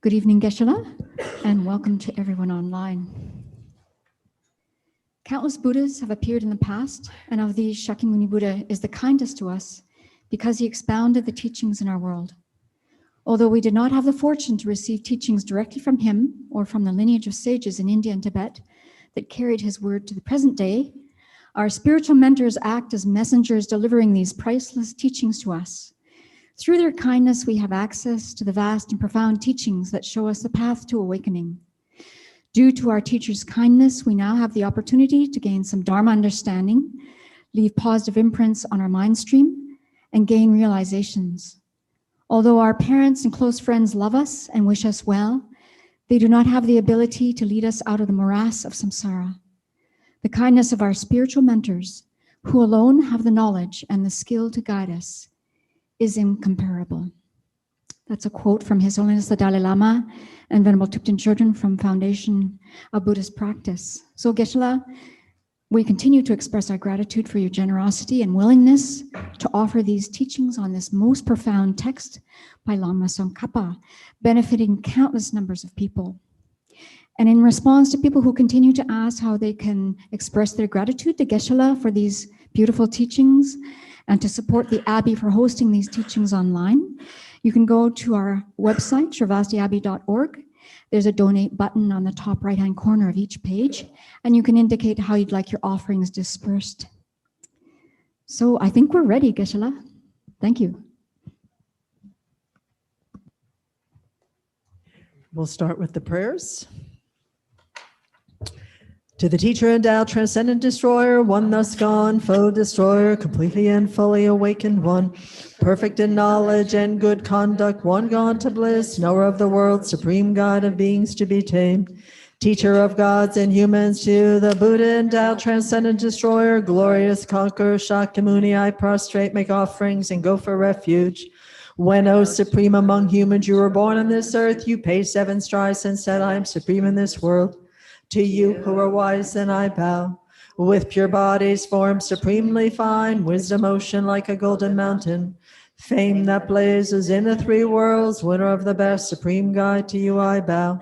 Good evening, Geshe-la, and welcome to everyone online. Countless Buddhas have appeared in the past, and of these, Shakyamuni Buddha is the kindest to us because he expounded the teachings in our world. Although we did not have the fortune to receive teachings directly from him or from the lineage of sages in India and Tibet that carried his word to the present day, our spiritual mentors act as messengers delivering these priceless teachings to us. Through their kindness, we have access to the vast and profound teachings that show us the path to awakening. Due to our teacher's kindness, we now have the opportunity to gain some Dharma understanding, leave positive imprints on our mind stream, and gain realizations. Although our parents and close friends love us and wish us well, they do not have the ability to lead us out of the morass of samsara. The kindness of our spiritual mentors, who alone have the knowledge and the skill to guide us, is incomparable. That's a quote from His Holiness the Dalai Lama and Venerable Thupten Chodron from Foundation of Buddhist Practice. So Geshe-la, we continue to express our gratitude for your generosity and willingness to offer these teachings on this most profound text by Lama Tsongkhapa, benefiting countless numbers of people. And in response to people who continue to ask how they can express their gratitude to Geshe-la for these beautiful teachings and to support the Abbey for hosting these teachings online, you can go to our website, sravastiabbey.org. There's a donate button on the top right-hand corner of each page, and you can indicate how you'd like your offerings dispersed. So I think we're ready, Geshe-la. Thank you. We'll start with the prayers. To the teacher endowed, transcendent destroyer, one thus gone, foe destroyer, completely and fully awakened one, perfect in knowledge and good conduct, one gone to bliss, knower of the world, supreme God of beings to be tamed, teacher of gods and humans, to the Buddha endowed, transcendent destroyer, glorious conqueror, Shakyamuni, I prostrate, make offerings, and go for refuge. When, O supreme among humans, you were born on this earth, you paid 7 strides and said, I am supreme in this world. To you who are wise, then I bow. With pure bodies formed supremely fine, wisdom ocean like a golden mountain, fame that blazes in the 3 worlds, winner of the best, supreme guide, to you I bow.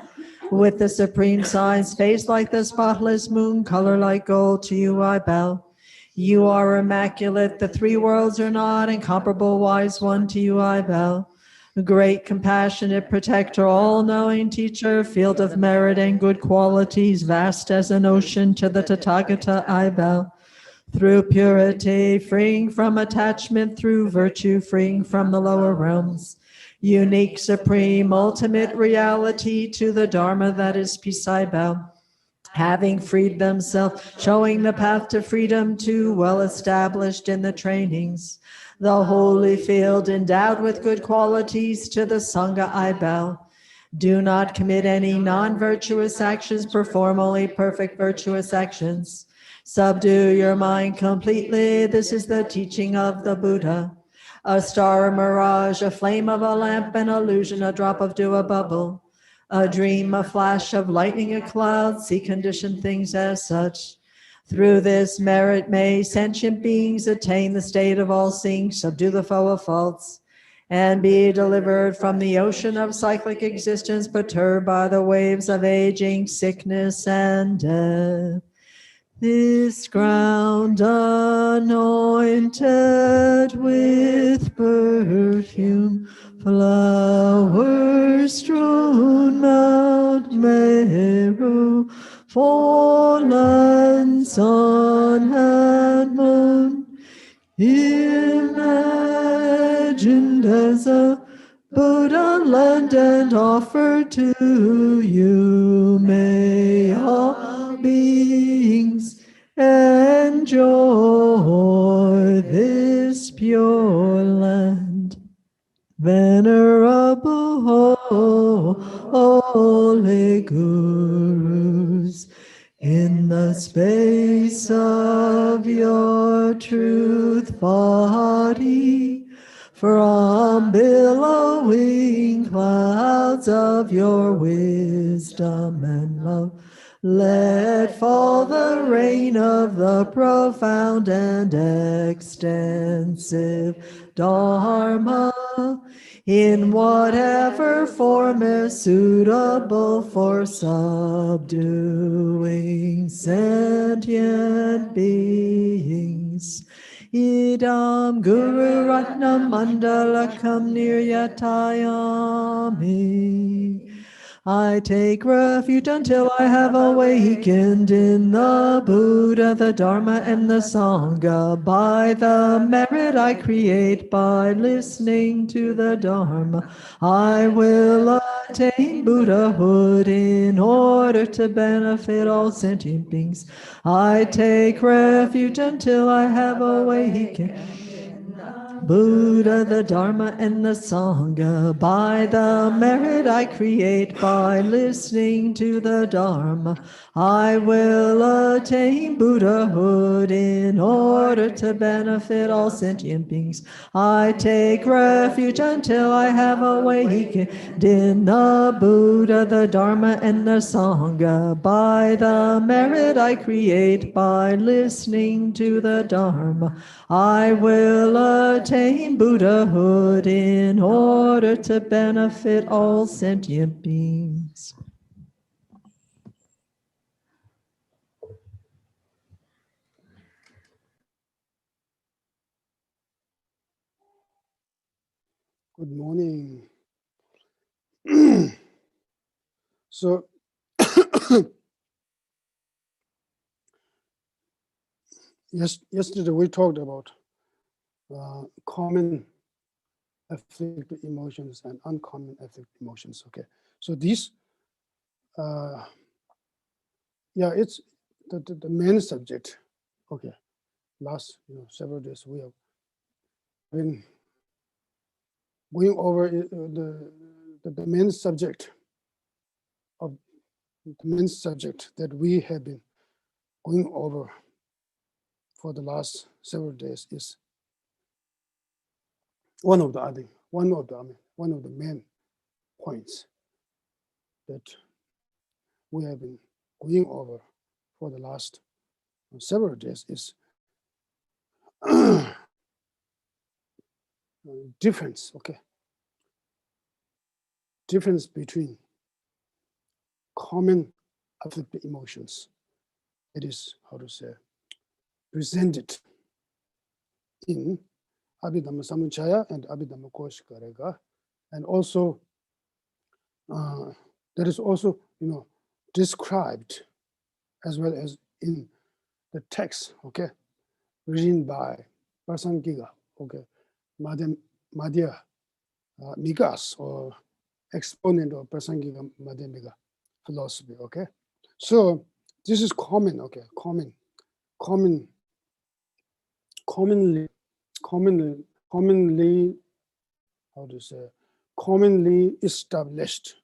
With the supreme signs, face like the spotless moon, color like gold, to you I bow. You are immaculate, the 3 worlds are not, incomparable wise one, to you I bow. Great, compassionate protector, all-knowing teacher, field of merit and good qualities, vast as an ocean, to the Tathagata I bow. Through purity, freeing from attachment, through virtue, freeing from the lower realms. Unique, supreme, ultimate reality, to the Dharma that is peace I bow. Having freed themselves, showing the path to freedom, too well established in the trainings. The holy field endowed with good qualities, to the Sangha I bow. Do not commit any non-virtuous actions, perform only perfect virtuous actions. Subdue your mind completely, this is the teaching of the Buddha. A star, a mirage, a flame of a lamp, an illusion, a drop of dew, a bubble. A dream, a flash of lightning, a cloud, see conditioned things as such. Through this merit may sentient beings attain the state of all-seeing, subdue the foe of faults, and be delivered from the ocean of cyclic existence, perturbed by the waves of aging, sickness, and death. This ground anointed with perfume, flowers strewn Mount Meru, fallen sun and moon, imagined as a Buddha land and offered to you. May all beings enjoy this pure land. Venerable holy gurus, in the space of your truth body, from billowing clouds of your wisdom and love, Let fall the rain of the profound and extensive Dharma in whatever form is suitable for subduing sentient beings. Idam Guru Ratnam Mandalakam Niryatayami. I take refuge until I have awakened in the Buddha, the Dharma, and the Sangha. By the merit I create by listening to the Dharma, I will attain Buddhahood in order to benefit all sentient beings. I take refuge until I have awakened Buddha, the Dharma, and the Sangha. By the merit I create by listening to the Dharma, I will attain Buddhahood in order to benefit all sentient beings. I take refuge until I have awakened in the Buddha, the Dharma, and the Sangha. By the merit I create by listening to the Dharma, I will attain Buddhahood in order to benefit all sentient beings. Good morning. So, yesterday we talked about common afflicted emotions and uncommon afflicted emotions. Okay, so these, it's the main subject. Okay, last several days we have been going over the main subject of the main subject that we have been going over for the last several days is one of the main points that we have been going over for the last several days is difference between common afflicted emotions, it is presented in Abhidhamma Samuccaya and Abhidhamma Koshikarega, and also that is also described as well as in the text, written by Prasangiga, Madhya Migas, or exponent of Prasangiga Madhyamika philosophy. So this is common, commonly commonly established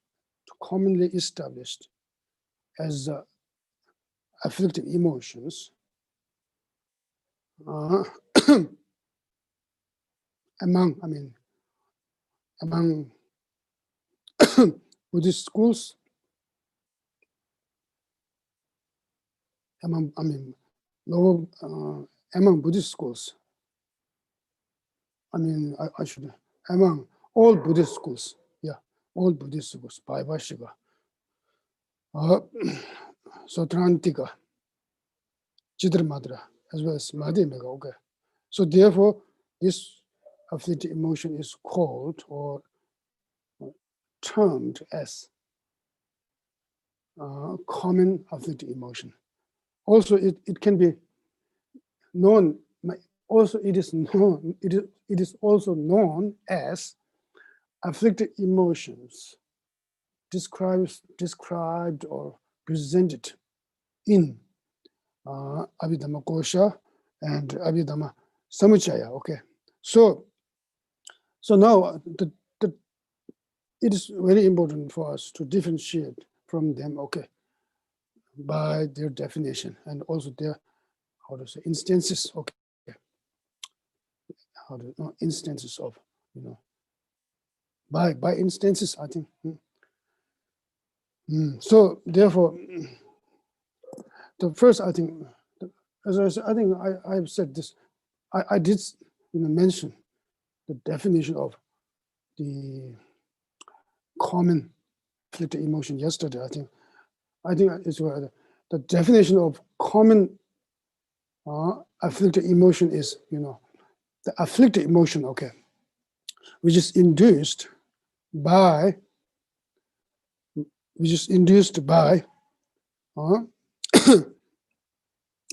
as afflicted emotions among Buddhist schools, among Buddhist schools. Among all Buddhist schools, all Buddhist schools, Vaibhashika, Sautrantika, Chitramadra, as well as Madhyamika. So therefore, this afflicted emotion is called or termed as common afflicted emotion. Also, it can be known. Also, it is also known as afflicted emotions described or presented in Abhidhamma Kosha and Abhidhamma Samuccaya. So now it is very important for us to differentiate from them, by their definition and also their instances. Instances of by instances, I think. So therefore, the first, I think, as I said, I think I've said this, I did mention the definition of the common afflicted emotion yesterday. I think it's where the definition of common afflicted emotion is, the afflicted emotion, okay, which is induced by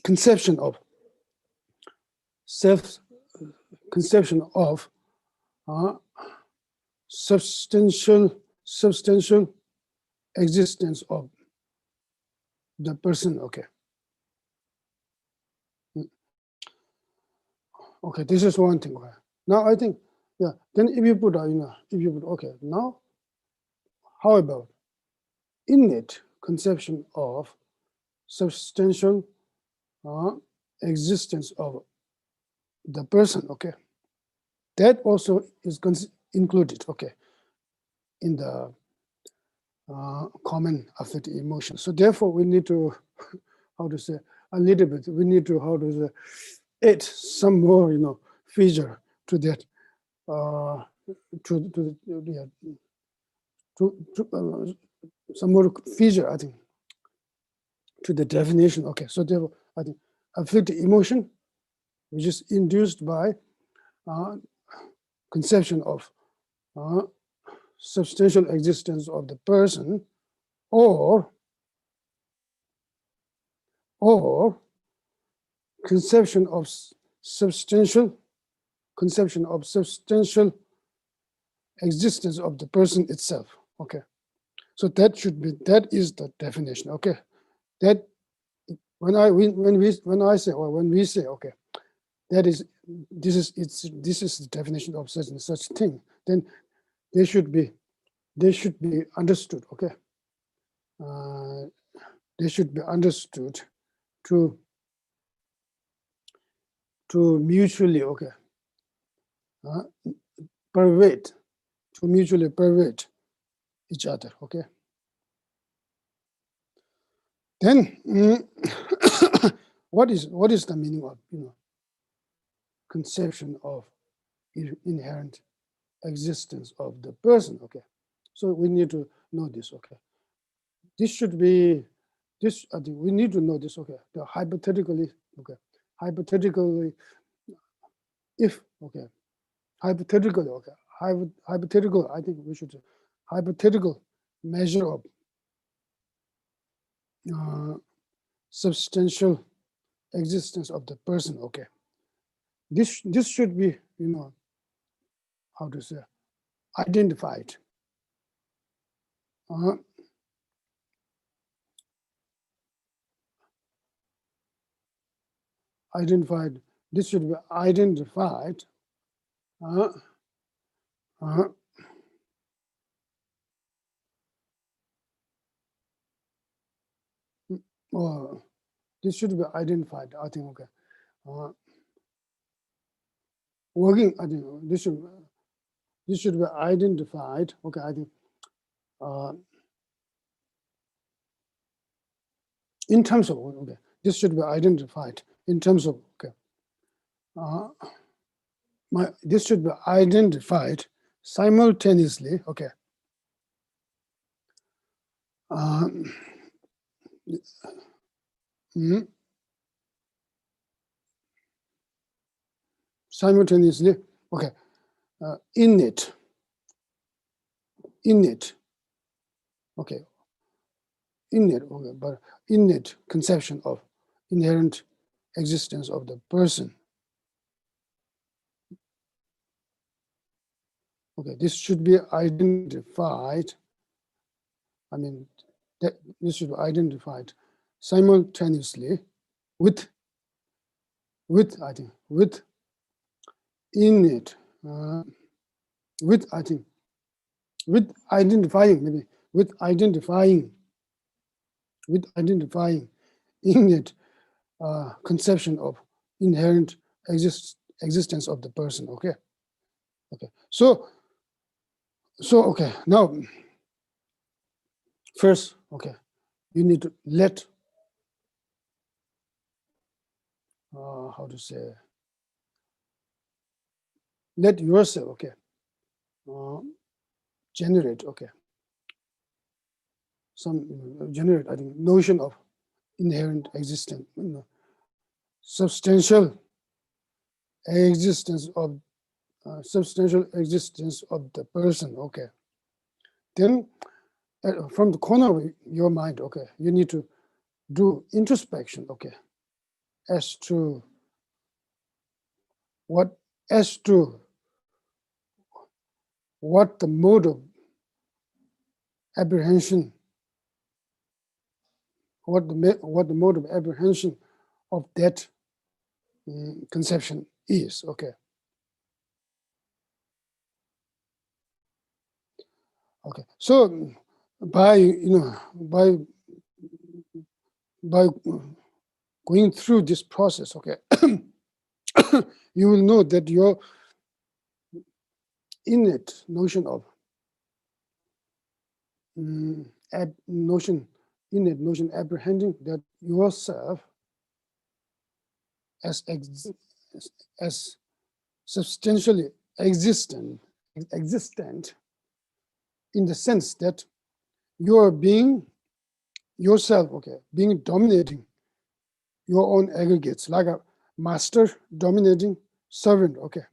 conception of substantial existence of the person, okay. Okay, this is one thing. Now I think, yeah, then if you put, okay, now how about innate conception of substantial existence of the person, okay. That also is included, okay, in the common affective emotion. So therefore we need to, how to say, a little bit, we need to, how to say, add some more, feature to that, some more feature, I think, to the definition. Okay, so therefore, I think afflictive emotion, which is induced by conception of substantial existence of the person, or conception of substantial existence of the person itself. Okay, so that is the definition. Okay, that when we say okay, this is the definition of such and such thing, then they should be understood. Okay, they should be understood to mutually, okay, mutually pervade each other. Okay, then what is the meaning of conception of inherent existence of the person? Okay, so we need to know this. Okay, this should be this. I think we need to know this. Okay, the hypothetically. Okay, hypothetically, if okay, hypothetically. Okay, hypothetical. I think we should hypothetical measure of substantial existence of the person. Okay, this should be how to say, identified. Identified. This should be identified. Or this should be identified. I think. Okay. Working. I think this should be identified. Okay. I think. In terms of, okay, this should be identified in terms of, okay, this should be identified simultaneously, okay, simultaneously, okay, innate, okay, okay, but innate conception of inherent existence of the person. Okay, this should be identified. I mean, this should be identified simultaneously with I think, with innate, with I think, with identifying, maybe with identifying innate conception of inherent existence of the person. Okay, okay. So okay. Now, first, okay, you need to let how to say, let yourself, okay, generate, okay, some generate, I think, notion of inherent existence, substantial existence of the person, okay. Then from the corner of your mind, okay, you need to do introspection, okay, as to what the mode of apprehension, what the mode of apprehension of that conception is, okay. Okay, so by by going through this process, okay, you will know that your innate notion of innate notion apprehending that yourself as substantially existent in the sense that you are being yourself, okay, being dominating your own aggregates, like a master dominating servant, okay.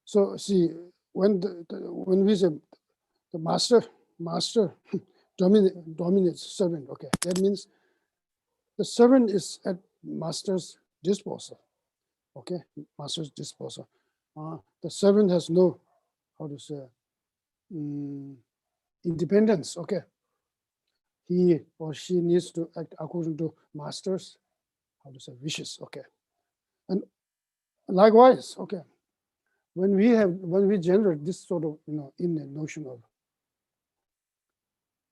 So see, when we say the master dominates servant, okay, that means the servant is at master's disposal, okay, master's disposal. The servant has no, how to say, independence, okay. He or she needs to act according to master's, how to say, wishes, okay. And likewise, okay, when we generate this sort of, in a notion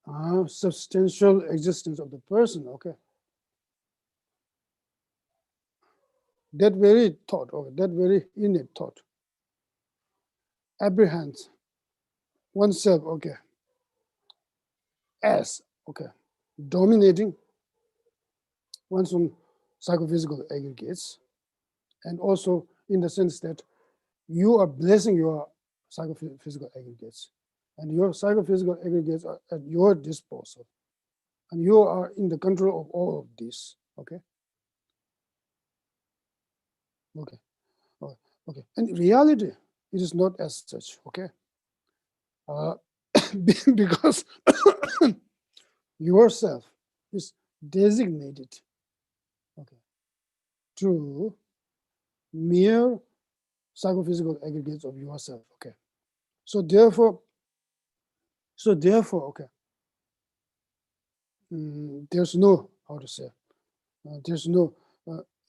of substantial existence of the person, okay, that very thought, or that very innate thought, apprehends oneself, okay, as, okay, dominating one's own psychophysical aggregates, and also in the sense that you are blessing your psychophysical aggregates, and your psychophysical aggregates are at your disposal, and you are in the control of all of this, okay? Okay, okay. And in reality, it is not as such, okay? Because yourself is designated, okay, to mere psychophysical aggregates of yourself, okay? So therefore, okay, there's no, how to say, there's no,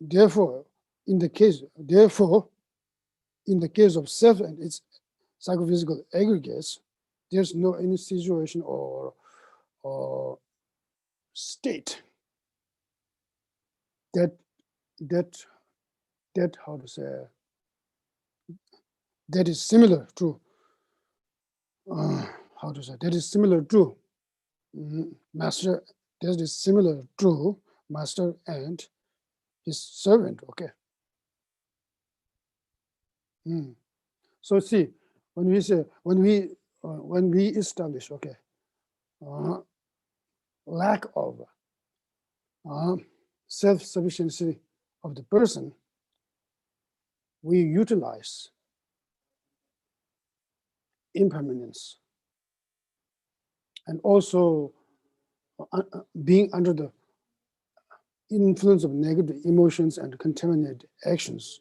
therefore, in the case of self and its psychophysical aggregates, there's no any situation or state that how to say, that is similar to how to say, that is similar to master, that is similar to master and his servant, okay. So see, when we say, when we establish, okay, lack of self-sufficiency of the person, we utilize impermanence, and also being under the influence of negative emotions and contaminated actions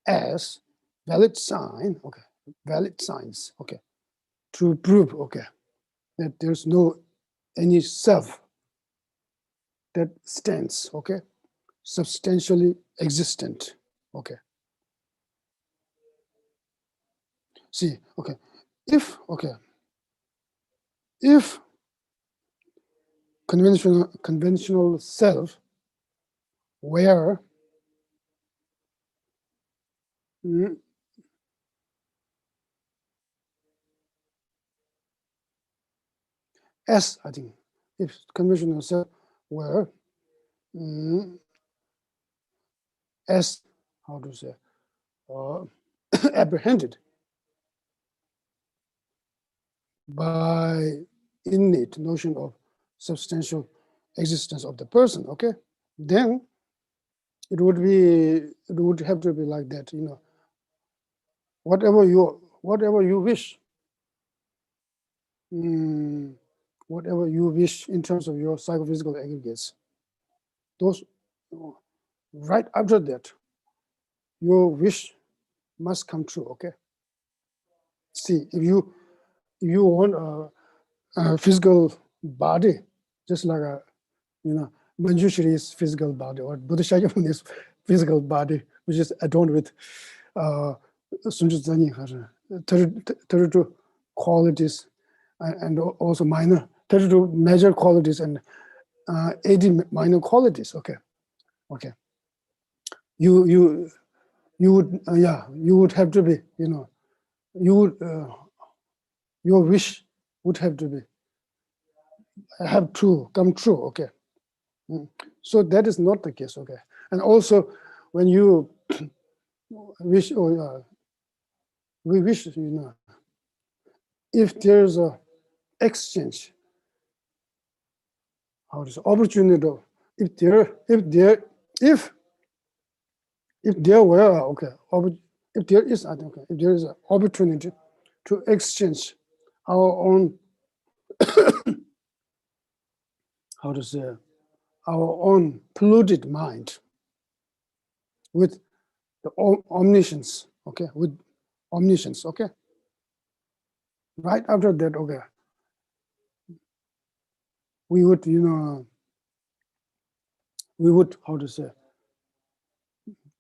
as valid signs, okay, to prove, okay, that there's no any self that stands, okay, substantially existent, okay. See, okay, if conventional self were as, I think, if conventional self were as, how to say, apprehended by innate notion of substantial existence of the person, okay, then it would have to be like that, you know. Whatever you wish, whatever you wish in terms of your psychophysical aggregates, those right after that, your wish must come true, okay. See, if you want a physical body, just like a, you know, Manjushri's physical body or Buddha Shakyamuni's physical body, which is adorned with 32 qualities and also minor 32 major qualities and 80 minor qualities. Okay, you would you would have to be, you know, you would your wish would have to be come true. Okay. So that is not the case. Okay, and also when you wish, we wish, you know, if there's a exchange, how to say, opportunity, if there were, okay, if there is, I think, okay, if there is an opportunity to exchange our own, how to say, our own polluted mind with the omniscience, okay, with omniscience, okay. Right after that, okay, we would, you know, we would, how to say,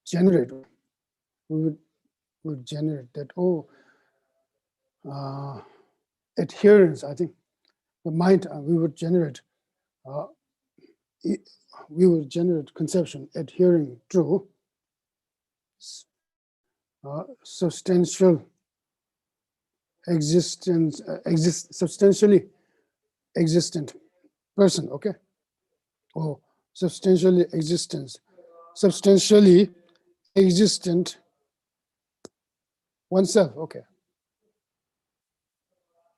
generate, we would generate that, adherence, I think, the mind, we would generate conception adhering to substantial existence, substantially existent person, okay, or substantially existent oneself, okay.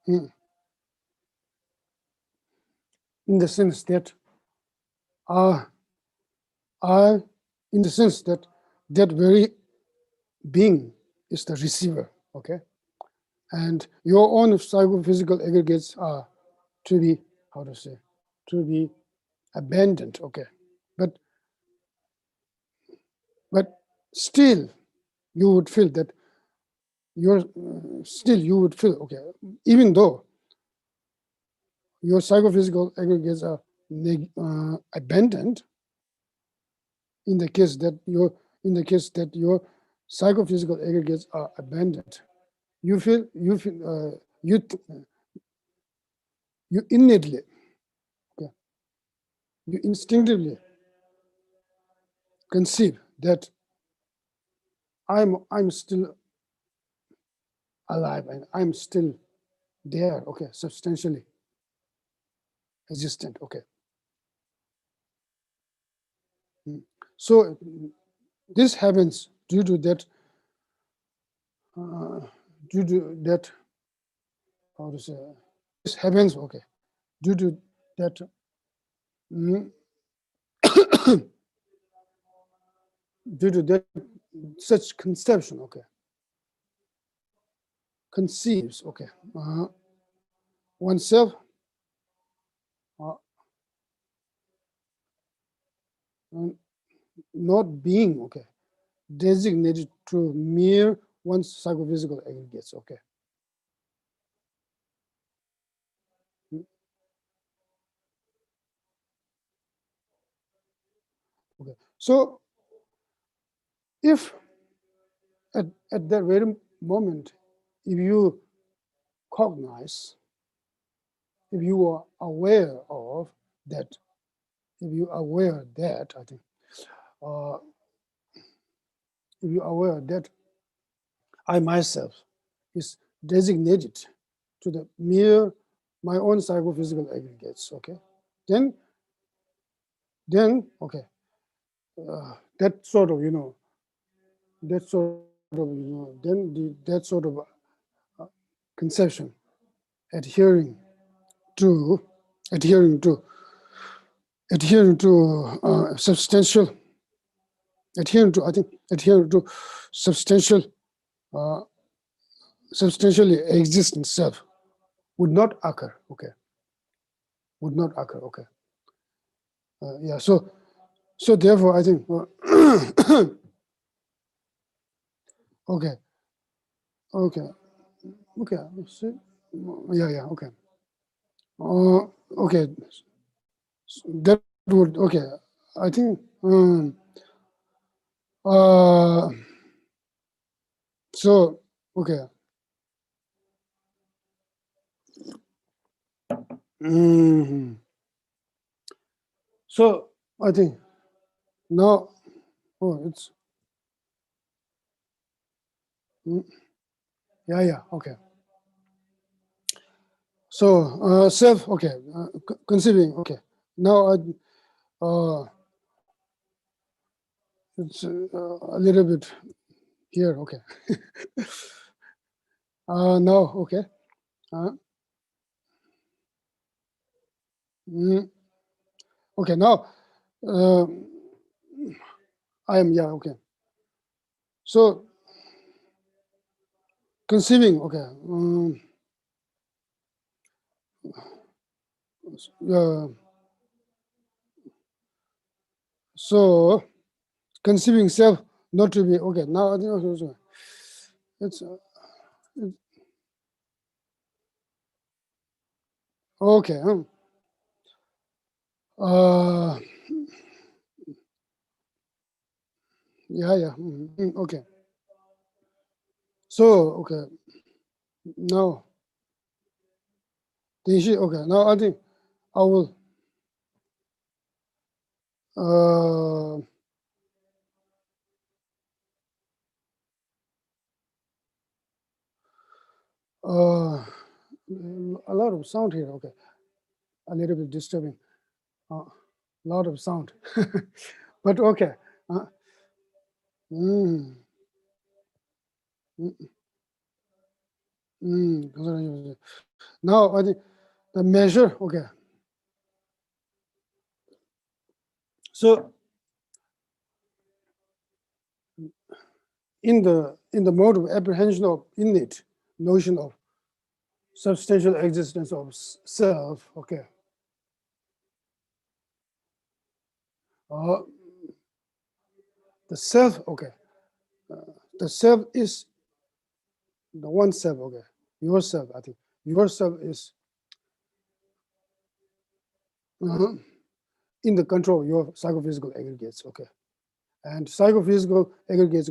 In the sense that in the sense that that very being is the receiver, okay, and your own psychophysical aggregates are to be, how to say, to be abandoned, okay, but still you would feel that you're still you would feel, okay, even though your psychophysical aggregates are abandoned, in the case that your psychophysical aggregates are abandoned, you innately, okay, you instinctively conceive that I'm still alive and I'm still there, okay, substantially existent, okay. So this happens due to that, how to say, this happens, okay, due to that, due to that such conception, okay, conceives, okay, oneself not being, okay, designated to mere one's psychophysical aggregates, okay. Okay, so if at that very moment, if you cognize, if you are aware of that, if you are aware that, I think, if you are aware that I myself is designated to the mere my own psychophysical aggregates, okay, then okay, that sort of, that sort of, then that sort of conception, adhering to substantial, adhering to substantial, substantially existent self would not occur. Okay, would not occur. Okay, yeah. So therefore, I think. Okay. See? Yeah. Okay. Okay. That would okay. I think. So okay. Mhm. So I think now. Oh, it's. Yeah. Okay. So self. Okay. Conceiving. Okay. Now it's a little bit here. Okay. Now. Okay. Okay. Now. I am. Yeah. Okay. So conceiving. Okay. So conceiving self not to be okay. Now I think also it's okay. Yeah. Okay. So okay. Now okay. Now I think I will a lot of sound here. Okay. A little bit disturbing. A lot of sound. But okay. Mm, Now I think the measure. Okay. So in the mode of apprehension of innate notion of substantial existence of self. Okay. The self. Okay. The self is the one self. Okay. Yourself. I think yourself is in the control of your psychophysical aggregates. Okay. And psychophysical aggregates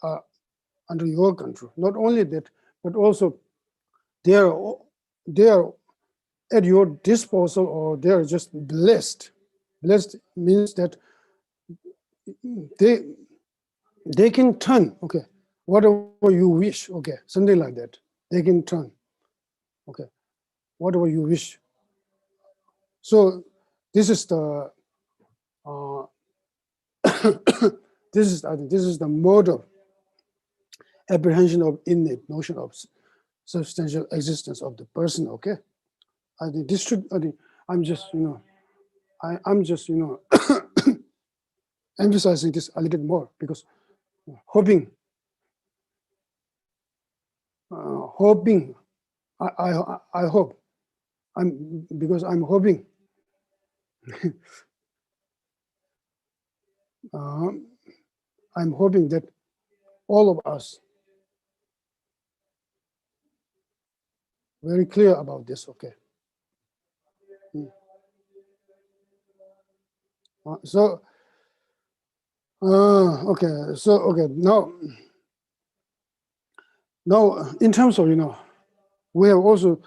are under your control. Not only that, but also they are at your disposal, or they are just blessed. Blessed means that they can turn, okay, whatever you wish, okay, something like that. They can turn, okay, whatever you wish. So this is the I think this is the mode of apprehension of innate notion of substantial existence of the person. Okay, I think this should. I think I'm just I'm just emphasizing this a little more because hoping I hope because I'm hoping I'm hoping that all of us very clear about this. Okay. So okay. So okay. Now in terms of we have also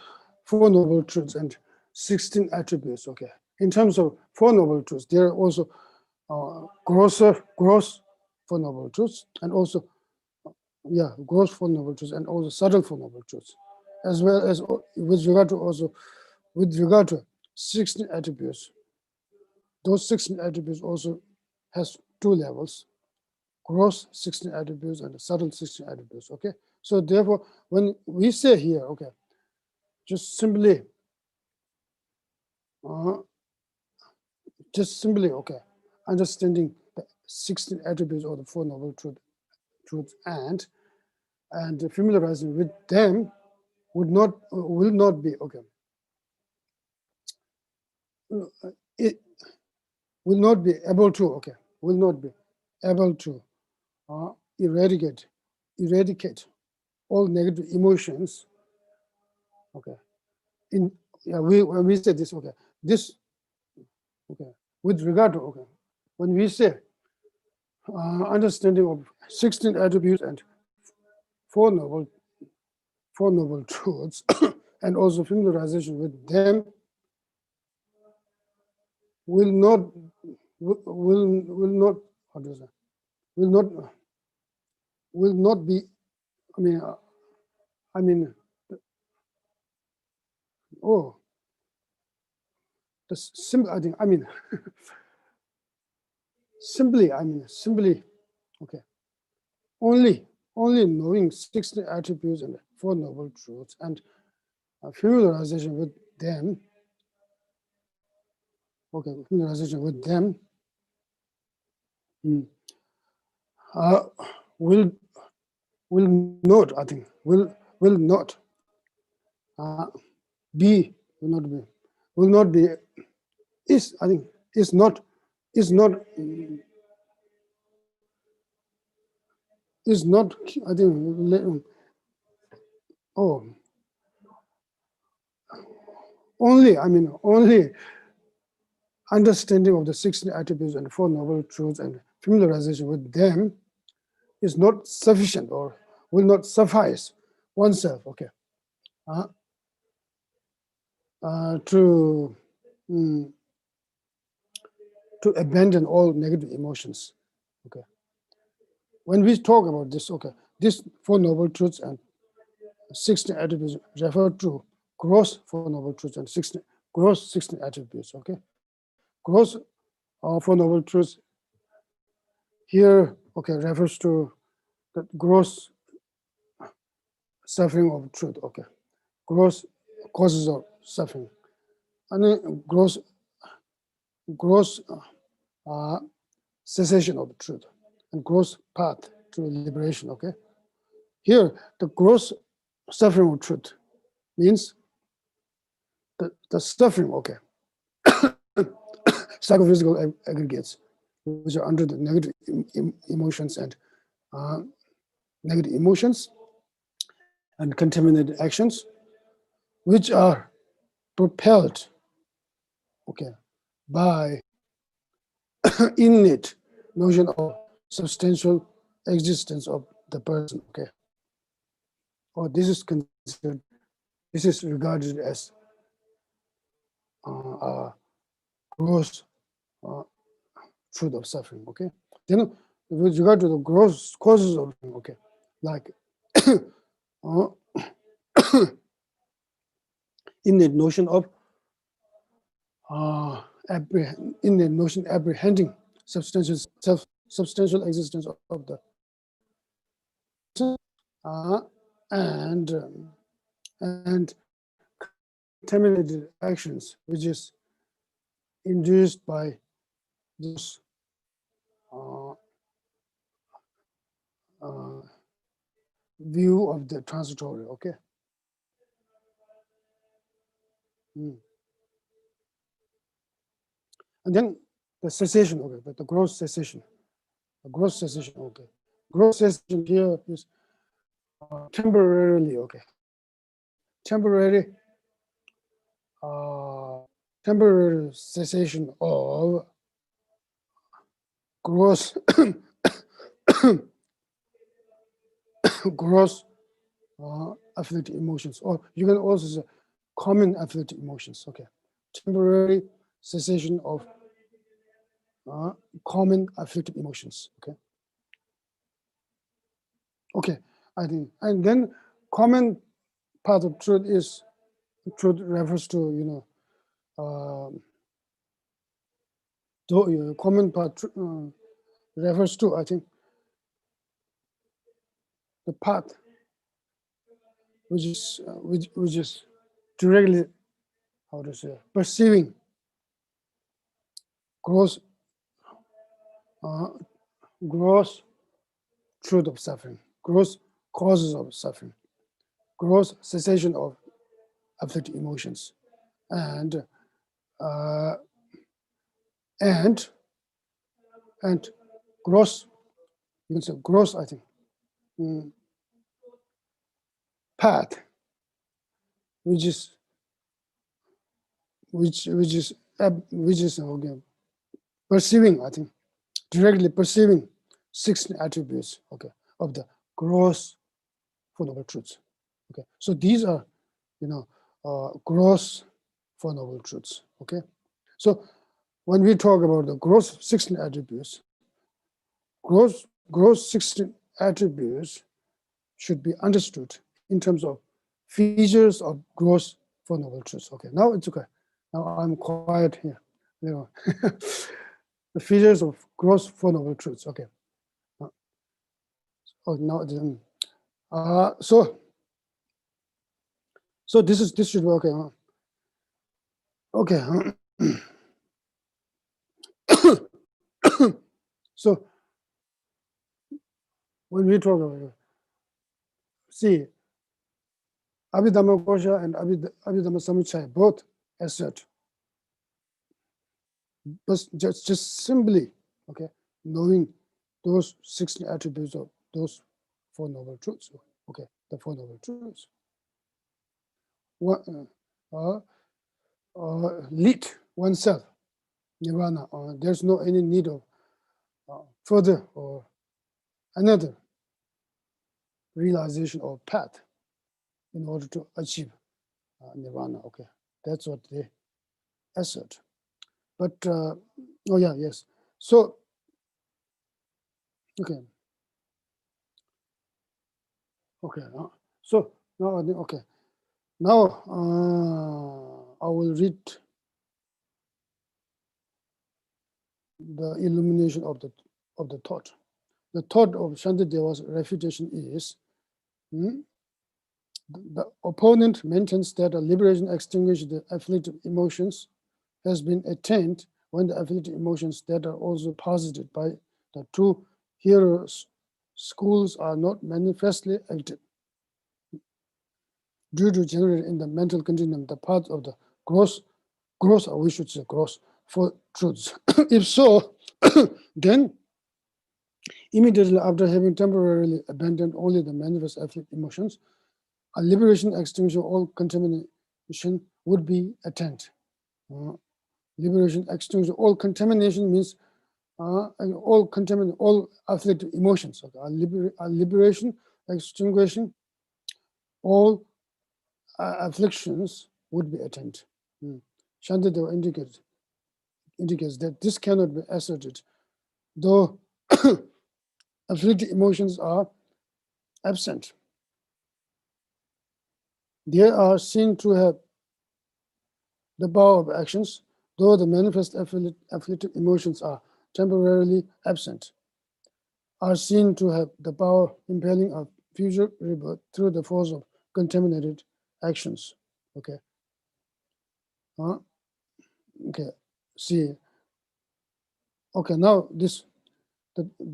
4 noble truths and 16 attributes. Okay. In terms of 4 noble truths, there are also gross 4 noble truths, and also gross 4 noble truths, and also subtle 4 noble truths, as well as with regard to 16 attributes. Those 16 attributes also has 2 levels. gross 16 attributes and subtle 16 attributes. Okay, so therefore, when we say here, okay, just simply, okay, understanding the 16 attributes of the Four Noble Truths and familiarizing with them will not be okay. It will not be able to eradicate all negative emotions. Okay, when we say this, okay, with regard to when we say understanding of 16 attributes and four noble truths, and also familiarization with them will not be. The simple. Simply. Okay. Only knowing 16 attributes and Four Noble Truths and familiarization with them. Okay, familiarization with them will not be is not I think only understanding of the 16 attributes and Four Noble Truths and familiarization with them is not sufficient or will not suffice oneself, okay, to abandon all negative emotions. Okay, when we talk about this, okay, this Four Noble Truths and 16 attributes refer to gross Four Noble Truths and 16 attributes. Okay, gross Four Noble Truths here, okay, refers to the gross suffering of truth. Okay, gross causes of suffering, and then gross cessation of truth, and gross path to liberation. Okay, here the gross suffering of truth means the suffering. Okay, psychophysical aggregates which are under the negative emotions and contaminated actions, which are propelled, okay, by innate notion of substantial existence of the person. Okay, or this is regarded as gross truth of suffering. Okay, then with regard to the gross causes of suffering, okay, like innate notion of apprehending substantial existence of the and contaminated actions, which is induced by this view of the transitory. Okay. And then the cessation, okay, but the gross cessation. Okay. Gross cessation here is temporarily, okay. Temporary cessation of gross afflictive emotions, or you can also say common afflictive emotions. Okay, temporary cessation of common afflictive emotions. Okay, I think, and then common part of truth refers to common part refers to, I think, the path which is directly, how to say, perceiving gross truth of suffering, gross causes of suffering, gross cessation of afflicted emotions, and gross, you can say gross, I think, path, which is okay, perceiving, I think, directly perceiving 16 attributes, okay, of the gross Four Noble Truths. Okay, so these are, gross Four Noble Truths. Okay, so when we talk about the gross 16 attributes, gross 16 attributes should be understood in terms of features of gross Four Noble Truths. Okay, now it's okay. Now I'm quiet here. The features of gross Four Noble Truths. Okay. Now so this should be okay. Okay. So when we talk about, see, Abhidhamma Kosha and Abhidhamma Samuchaya both assert, but just simply, okay, knowing those 16 attributes of those Four Noble Truths. Okay, the Four Noble Truths. Lead oneself, nirvana. There's no any need of further or another realization or path in order to achieve nirvana. Okay, that's what they assert. But yes. So okay. So now I think okay. Now I will read the illumination of the thought. The thought of Shantideva's refutation is the opponent maintains that a liberation extinguishes the afflicted emotions has been attained when the afflicted emotions that are also posited by the two hearers' schools are not manifestly active. Due to generated in the mental continuum the path of the gross, or we should say gross, for truths. If so, then immediately after having temporarily abandoned only the manifest afflicted emotions, a liberation extinction of all contamination would be attained. Liberation extinction, all contamination means all afflicted emotions. Okay? A liberation extinguishing all afflictions would be attained. Shantideva indicates that this cannot be asserted, though afflicted emotions are absent. They are seen to have the power of actions, though the manifest afflicted emotions are temporarily absent, are seen to have the power impelling a future rebirth through the force of contaminated actions. Okay. Okay. See. Okay. Now this,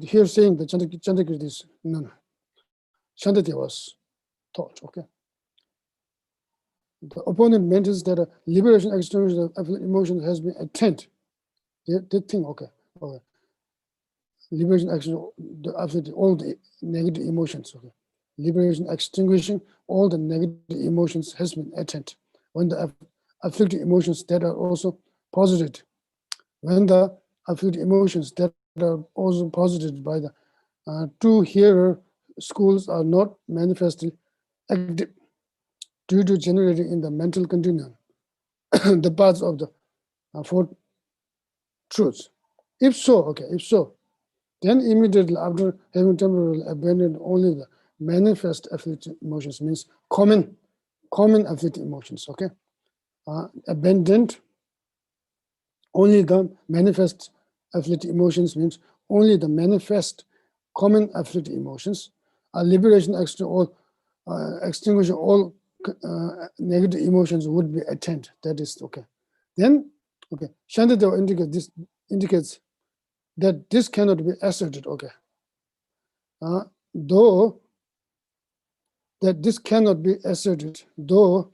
here saying the Chandakirti is no. Shantideva's thought. Okay. The opponent maintains that a liberation extinction of afflicted emotions has been attained. They think okay. Liberation extinguishing all the negative emotions. Okay. Liberation extinguishing all the negative emotions has been attained when the afflicted emotions that are also posited. When the afflicted emotions that are also posited by the two hearer schools are not manifestly active due to generating in the mental continuum the paths of the Four Truths. If so, then immediately after having temporarily abandoned only the manifest afflicted emotions, means common afflicted emotions, okay? Abandoned only the manifest afflicted emotions means only the manifest common afflicted emotions. liberation, extinguishing all negative emotions would be attained. That is okay. Then, okay, Shantidev indicates that this cannot be asserted. Okay, though that this cannot be asserted, though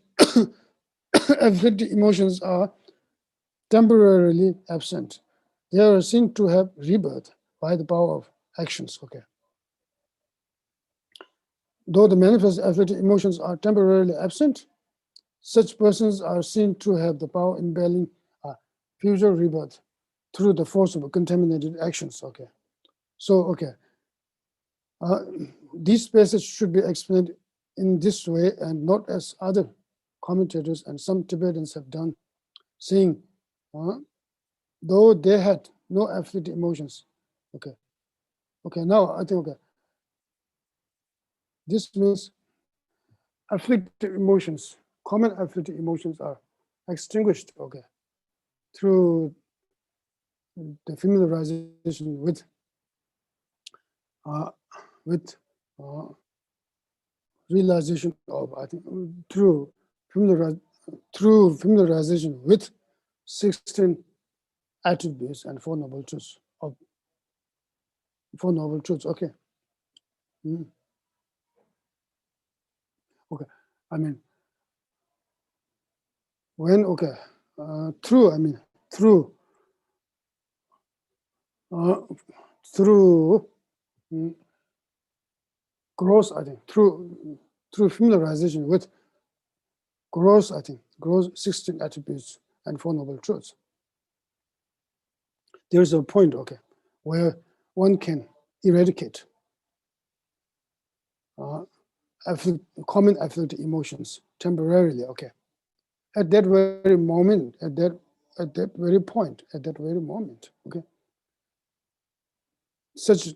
afflicted emotions are temporarily absent, they are seen to have rebirth by the power of actions. Okay. Though the manifest afflicted emotions are temporarily absent, such persons are seen to have the power impelling future rebirth through the force of contaminated actions. Okay. So, okay. These passages should be explained in this way and not as other commentators and some Tibetans have done, saying, though they had no afflicted emotions. Okay. Okay, now I think, okay. This means afflicted emotions, common afflicted emotions are extinguished, okay, through the familiarization with realization of, I think, through familiarization with 16 attributes and Four Noble Truths. Okay. Okay, I mean, when, okay, through gross, I think, through familiarization with gross 16 attributes and Four Noble Truths. There is a point, okay, where one can eradicate common afflicted emotions temporarily, okay. At that very moment, at that very point, at that very moment, okay. Such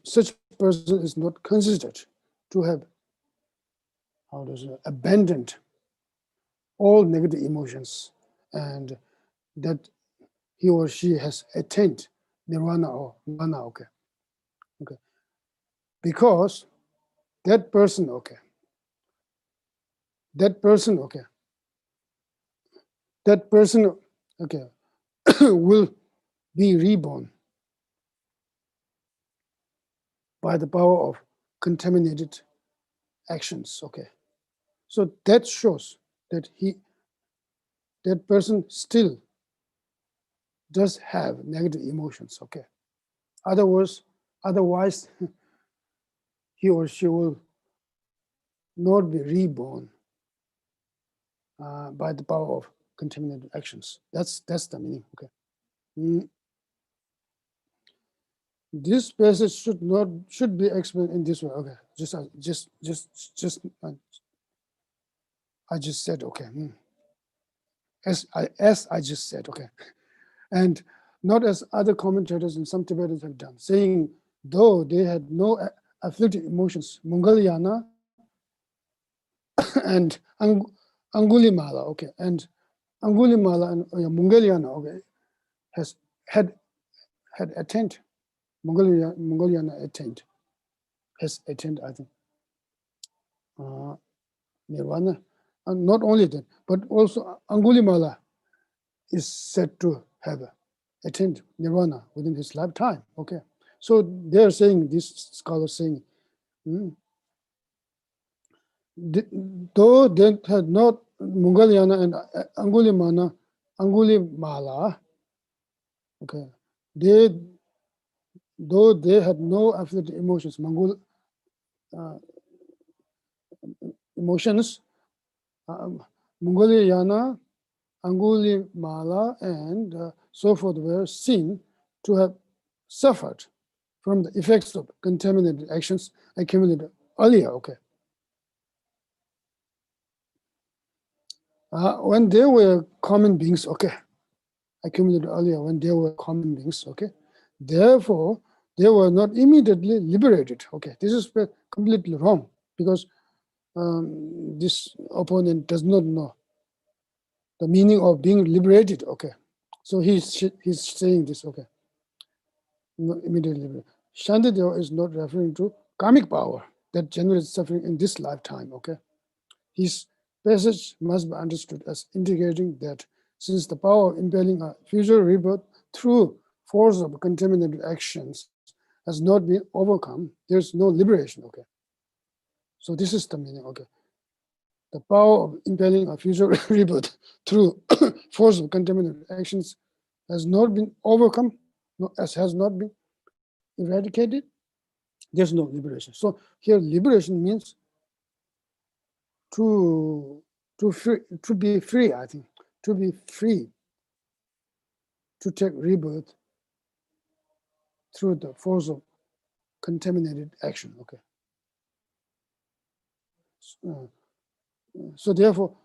person is not considered to have abandoned all negative emotions, and that he or she has attained nirvana or nirvana, okay. Okay. Because that person, okay, will be reborn by the power of contaminated actions, okay. So that shows that that person still does have negative emotions, okay. Otherwise, he or she will not be reborn by the power of contaminated actions. That's the meaning, okay. This passage should be explained in this way, okay. I just said, okay. As I just said, okay. And not as other commentators and some Tibetans have done, saying, though they had no afflicted emotions, Mangalyana and Angulimala, okay, and Angulimala and Mangalyana, okay, had attained, Mangalyana has attained, I think, nirvana. And not only that, but also Angulimala is said to have attained nirvana within his lifetime. Okay, so they are saying, these scholars saying, though they had not Mangalyana and Angulimala, okay, though they had no afflicted emotions, Mangalyana, Angulimala, and so forth were seen to have suffered from the effects of contaminated actions accumulated earlier, okay. When they were common beings, okay, accumulated earlier when they were common beings, okay, therefore they were not immediately liberated, okay. This is completely wrong, because this opponent does not know the meaning of being liberated, okay. So he's saying this, okay, not immediately liberated. Shantideva is not referring to karmic power that generates suffering in this lifetime, okay? His passage must be understood as indicating that since the power of impelling a future rebirth through force of contaminated actions has not been overcome, there's no liberation, okay? So this is the meaning, okay? The power of impelling a future rebirth through force of contaminated actions has not been overcome, has not been eradicated, there's no liberation. So here liberation means to be free, I think, to be free to take rebirth through the force of contaminated action, okay? So therefore,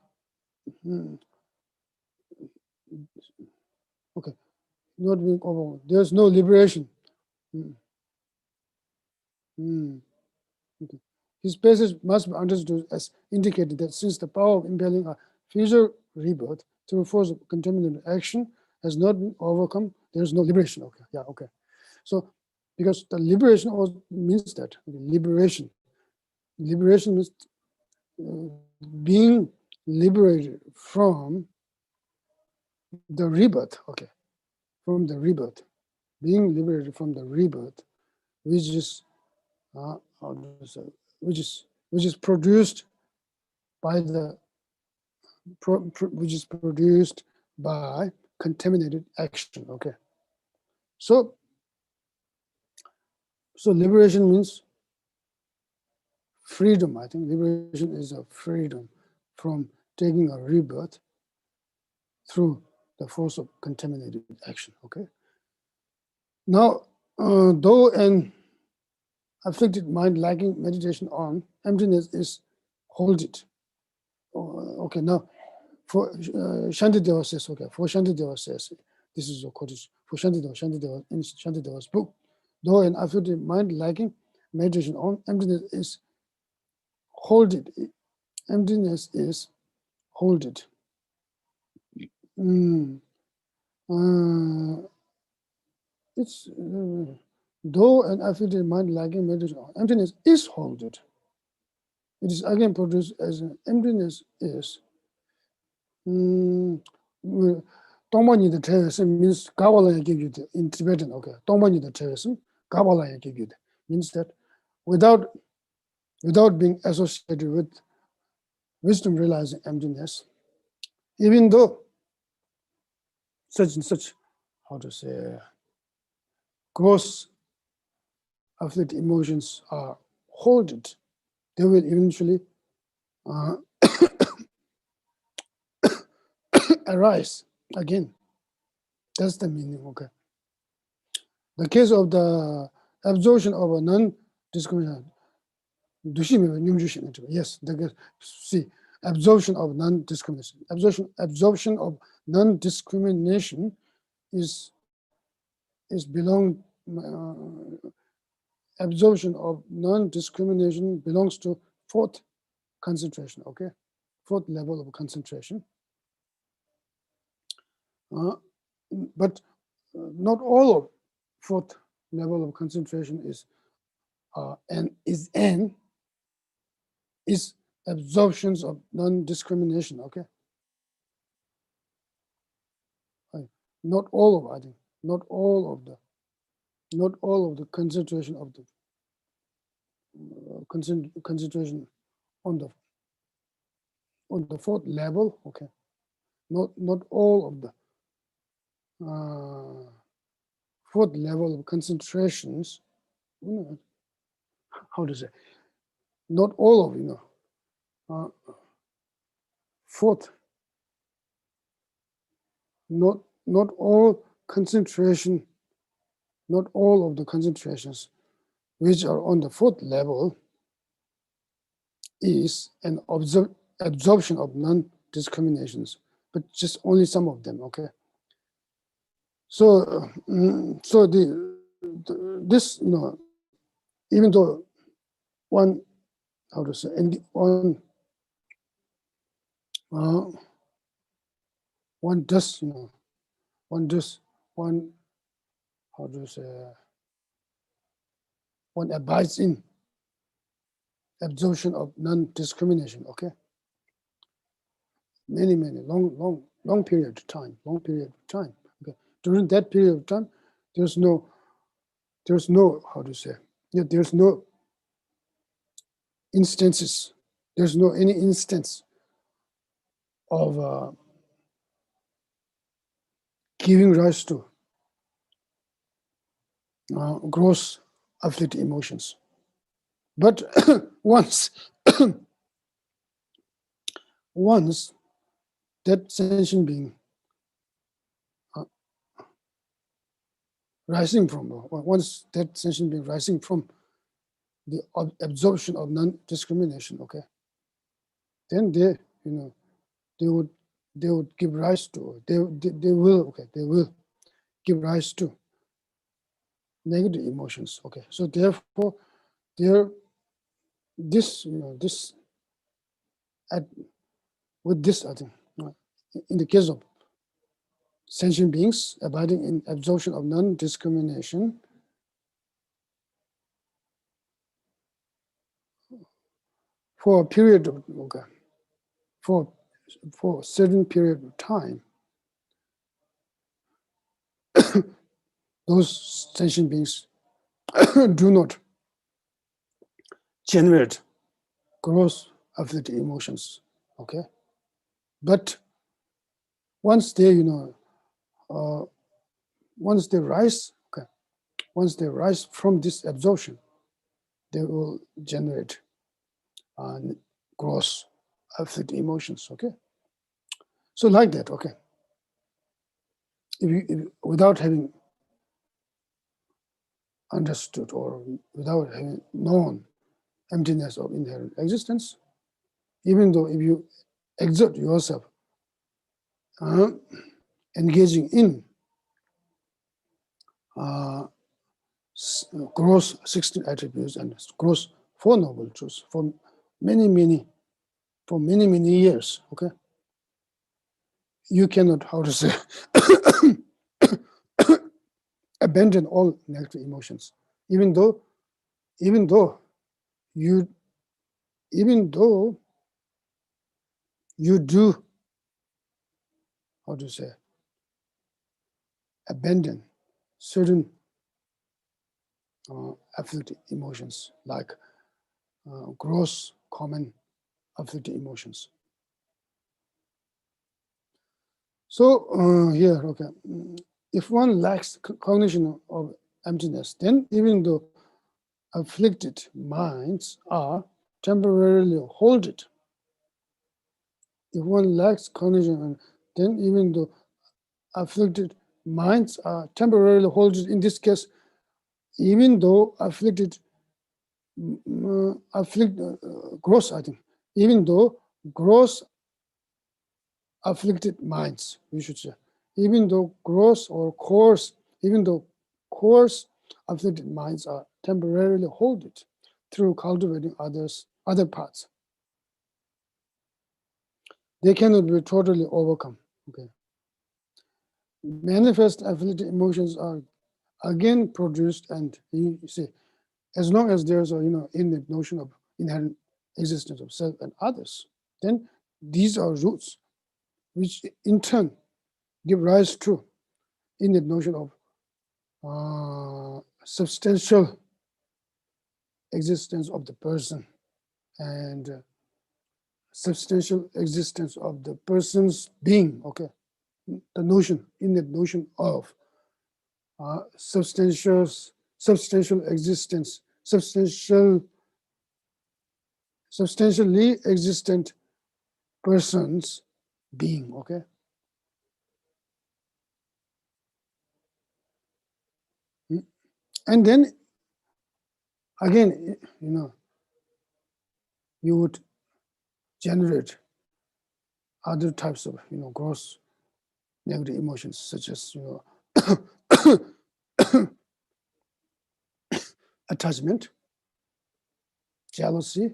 okay, not being overwhelmed, there's no liberation. Okay. His passage must be understood as indicated that since the power of impelling a future rebirth through force of contaminated action has not been overcome, there is no liberation. Okay, yeah, okay. So, because the liberation also means that liberation means being liberated from the rebirth. Okay, from the rebirth, being liberated from the rebirth, which is which is produced by the which is produced by contaminated action. Okay, so liberation means freedom. I think liberation is a freedom from taking a rebirth through the force of contaminated action. Okay, now though an afflicted mind lacking meditation on emptiness is hold it. Okay, now for Shantideva says, okay, for Shantideva says, this is a quotation for Shantideva in Shantideva's book, though an afflicted mind lacking meditation on emptiness is hold it. Emptiness is hold it. It's though an afflicted mind lacking meditation on emptiness is hold it. It is again produced as an emptiness is. Tongmani the terrorism means Kavala Gigud in Tibetan. Okay, Tongmani the terrorism, Kavala Gigud means that without being associated with wisdom realizing emptiness, even though such and such, how to say, gross afflicted emotions are holded, they will eventually arise again. That's the meaning, okay. The case of the absorption of a non-discrimination, yes, see, absorption of non-discrimination. Absorption of non-discrimination is belong. Absorption of non-discrimination belongs to fourth concentration. Okay, fourth level of concentration. But not all of fourth level of concentration is absorptions of non-discrimination. Okay, not all of, I think, not all of the concentration of the concentration on the fourth level. Okay, not all of the fourth level of concentrations. How to say? Not all of fourth. Not all concentration. Not all of the concentrations which are on the fourth level is an absorption of non-discriminations, but just only some of them. Okay. So this even though one, how to say, and one does how to say, one abides in absorption of non-discrimination, okay? Many, long period of time, okay? During that period of time, there's no, how to say, yeah, there's no instances, there's no any instance of giving rise to gross afflictive emotions. But once that sentient being rising from, once that sentient being rising from the absorption of non-discrimination, okay, then they, they would give rise to, they will give rise to negative emotions, okay. So therefore, this, with this, I think, in the case of sentient beings abiding in absorption of non-discrimination, for a period of, for a certain period of time, those sentient beings do not generate gross afflictive emotions, okay? But once they, once they rise, okay, once they rise from this absorption, they will generate gross afflictive emotions, okay? So like that, okay? If without having understood or without having known emptiness of inherent existence, even though if you exert yourself engaging in gross 16 attributes and gross 4 noble truths for many years, okay, you cannot, how to say, abandon all negative emotions, even though you do, how to say, abandon certain afflictive emotions, like gross common afflictive emotions. So here, okay, if one lacks cognition of emptiness, then even though afflicted minds are temporarily halted, if one lacks cognition, then even though afflicted minds are temporarily halted, in this case, even though gross, I think, even though gross afflicted minds, we should say, even though gross or coarse, even though coarse afflicted minds are temporarily halted through cultivating other paths, they cannot be totally overcome. Okay. Manifest afflicted emotions are again produced, and you see, as long as there's a in the notion of inherent existence of self and others, then these are roots which in turn give rise to in the notion of substantial existence of the person and substantial existence of the person's being, okay? The notion, in the notion of substantial existence, substantially existent person's being, okay? And then again, you would generate other types of gross negative emotions, such as attachment, jealousy,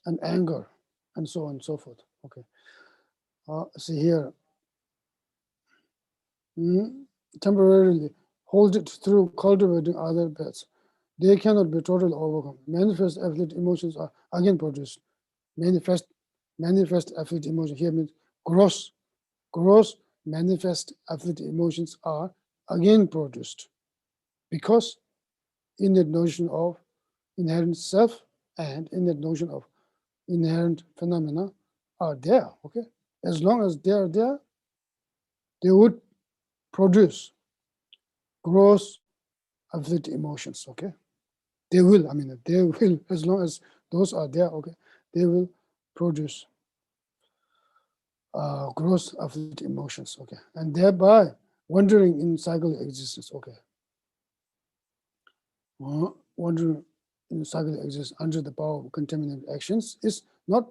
and anger, and so on and so forth. Okay. See here, temporarily hold it through cultivating other paths. they cannot be totally overcome. Manifest afflicted emotions are again produced. Manifest afflicted emotion here means gross manifest afflicted emotions are again produced, because in the notion of inherent self and in the notion of inherent phenomena are there. Okay, as long as they are there, they would produce gross afflicted emotions. Okay, they will. They will, as long as those are there. Okay, they will produce gross afflicted emotions. Okay, and thereby wandering in cyclic existence. Okay, wandering in cyclic existence under the power of contaminated actions is not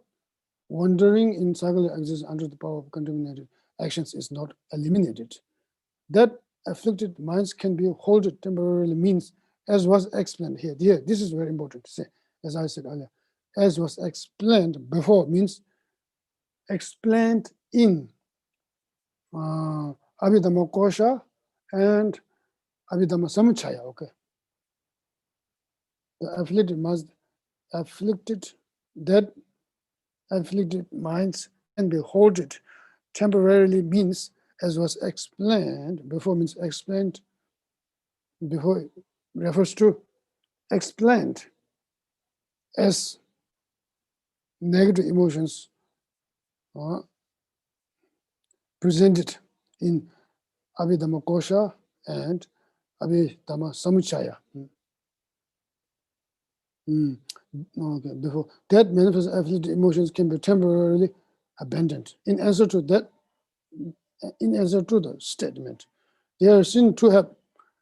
wandering in cyclic existence under the power of contaminated actions is not eliminated. That afflicted minds can be halted temporarily means, as was explained here. This is very important to say, as I said earlier, as was explained before means explained in Abhidhamma Kosha and Abhidhamma Samuchaya. Okay, the afflicted minds can be halted temporarily means, as was explained before, means explained before refers to explained as negative emotions presented in Abhidhamma Kosha and Abhidhamma Samuchaya. Okay, before that manifest afflicted emotions can be temporarily abandoned. In answer to the statement, they are seen to have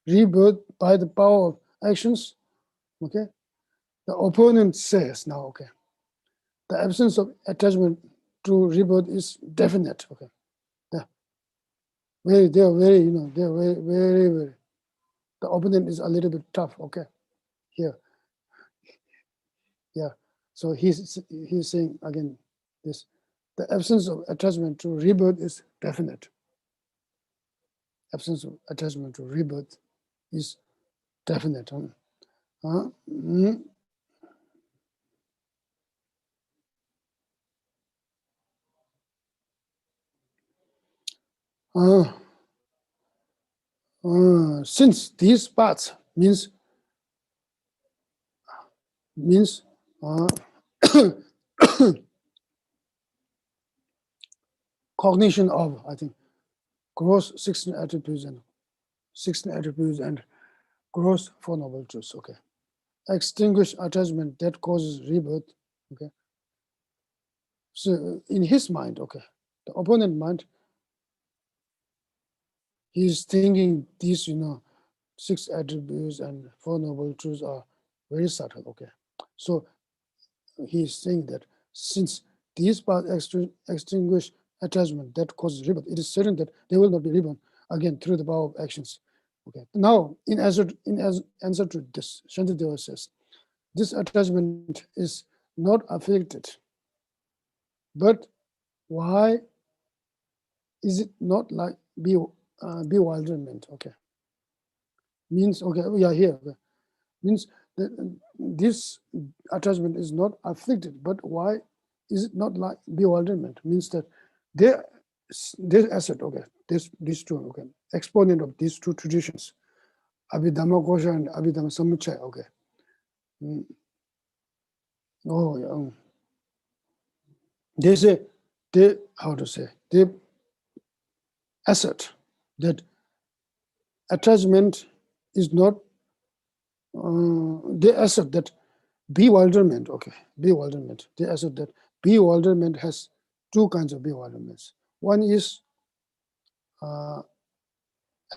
rebirth by the power of actions. Okay, the opponent says now, okay, the absence of attachment to rebirth is definite. Okay, they are very, very. The opponent is a little bit tough. Okay, here, yeah. So he's saying again this: the absence of attachment to rebirth is definite. Absence of attachment to rebirth is definite. Since these parts means cognition of, I think, gross 16 attributes and gross Four Noble Truths. Okay, extinguish attachment that causes rebirth. Okay, so in his mind, okay, the opponent mind, he's thinking these, 6 attributes and Four Noble Truths are very subtle. Okay, so he's saying that since these parts extinguish attachment that causes rebirth, it is certain that they will not be reborn again through the power of actions. Okay. Now, in answer to this, Shantideva says, this attachment is not afflicted, but why is it not like bewilderment? Okay. Means, okay, we are here. Okay. Means that this attachment is not afflicted, but why is it not like bewilderment? Means that this asset, okay, these two, okay, exponent of these two traditions, Abhidhamma Kosha and Abhidhamma Samuchaya, okay. Oh, yeah. They say, they assert that attachment is not, they assert that bewilderment, okay, bewilderment. They assert that bewilderment has two kinds of bewilderments. One is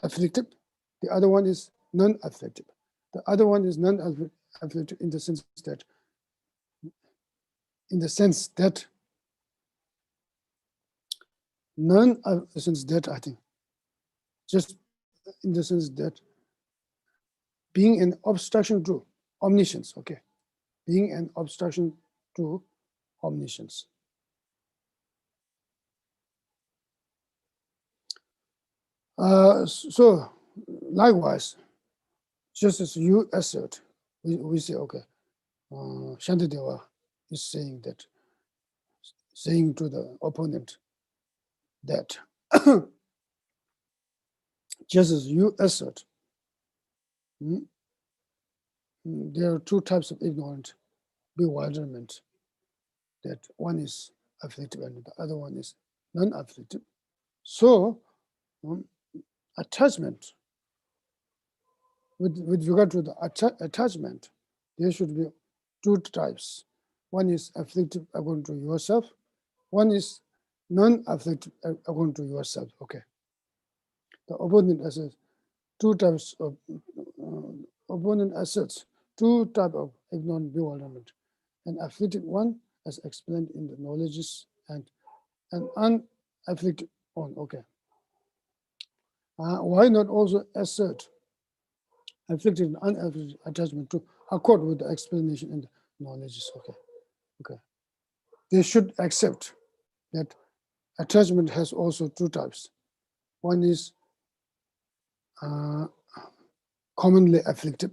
afflicted, the other one is non-afflicted. The other one is non-afflicted in the sense that I think, just in the sense that being an obstruction to omniscience, okay, being an obstruction to omniscience. So likewise, just as you assert we say, okay, Shantideva is saying to the opponent that just as you assert, there are two types of ignorant bewilderment, that one is afflictive and the other one is non-afflictive. So attachment, with regard to the attachment, there should be two types. One is afflictive according to yourself, one is non-afflictive according to yourself. Okay. The opponent asserts two types of ignorant bewilderment, an afflicted one, as explained in the knowledges, and an unafflicted one. Okay. Why not also assert afflicted and unafflicted attachment to accord with the explanation in the knowledges? Okay. Okay. They should accept that attachment has also two types. One is commonly afflicted.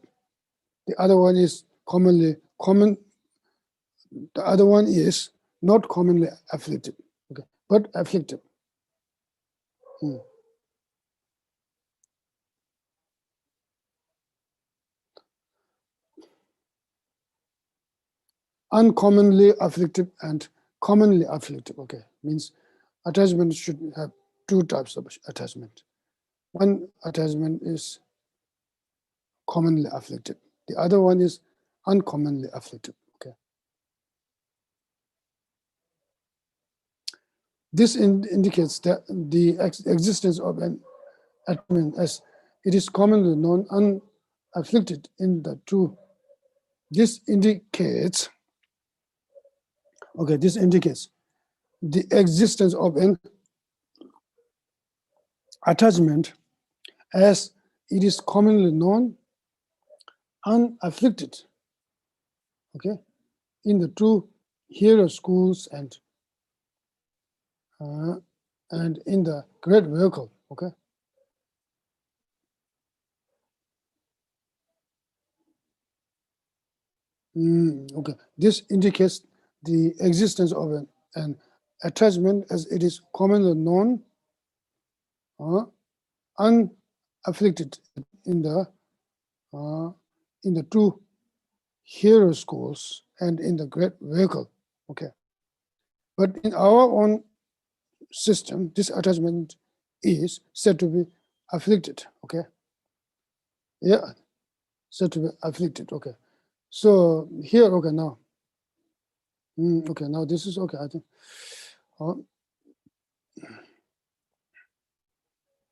The other one is the other one is not commonly afflicted, okay, but afflicted. Uncommonly afflicted and commonly afflicted, okay, means attachment should have two types of attachment. One attachment is commonly afflicted. The other one is uncommonly afflicted, okay. This indicates that the existence of an attachment as it is commonly known unafflicted in the two. This indicates the existence of an attachment as it is commonly known unafflicted, okay, in the two hero schools and in the great vehicle, okay. Okay, this indicates the existence of an attachment as it is commonly known unafflicted in the two hero schools and in the great vehicle, okay. But in our own system, this attachment is said to be afflicted, okay. Yeah, said to be afflicted, okay. So here, okay, now. Okay, now this is okay, I think.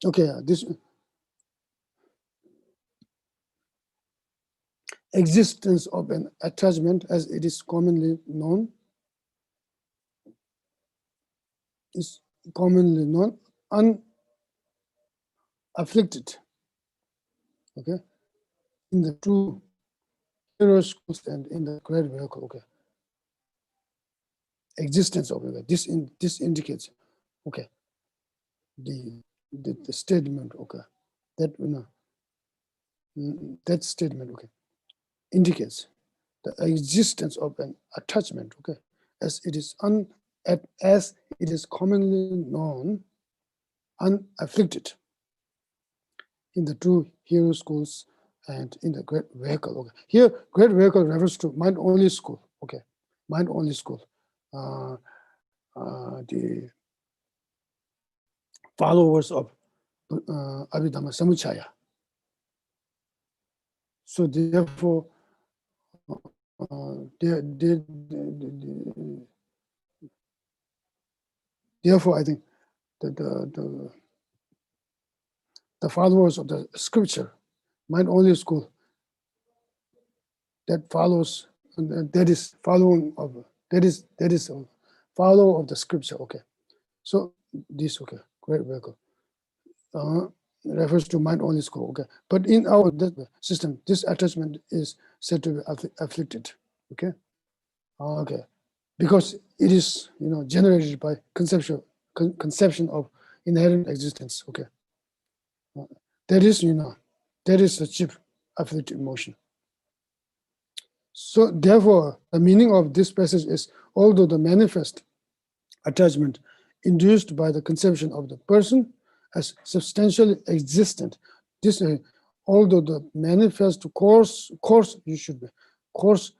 Okay, this existence of an attachment as it is commonly known unafflicted, okay, in the two hero schools and in the great vehicle, okay. Existence of it, this indicates, okay, the statement, okay, that that statement, okay, indicates the existence of an attachment, okay, as it is commonly known unafflicted in the two hero schools and in the great vehicle. Okay, here great vehicle refers to mind only school, okay, mind only school. The followers of Abhidhamma Samuchaya. So therefore, therefore, I think that the followers of the scripture, mind only school, that follows, that is following of a follow of the scripture. Okay, so this, okay, great vehicle refers to mind only school. Okay, but in our system, this attachment is said to be afflicted. Okay, okay, because it is generated by conception of inherent existence. Okay, that is that is a cheap afflicted emotion. So therefore, the meaning of this passage is, although the manifest attachment induced by the conception of the person as substantially existent, this although the manifest course you should be course,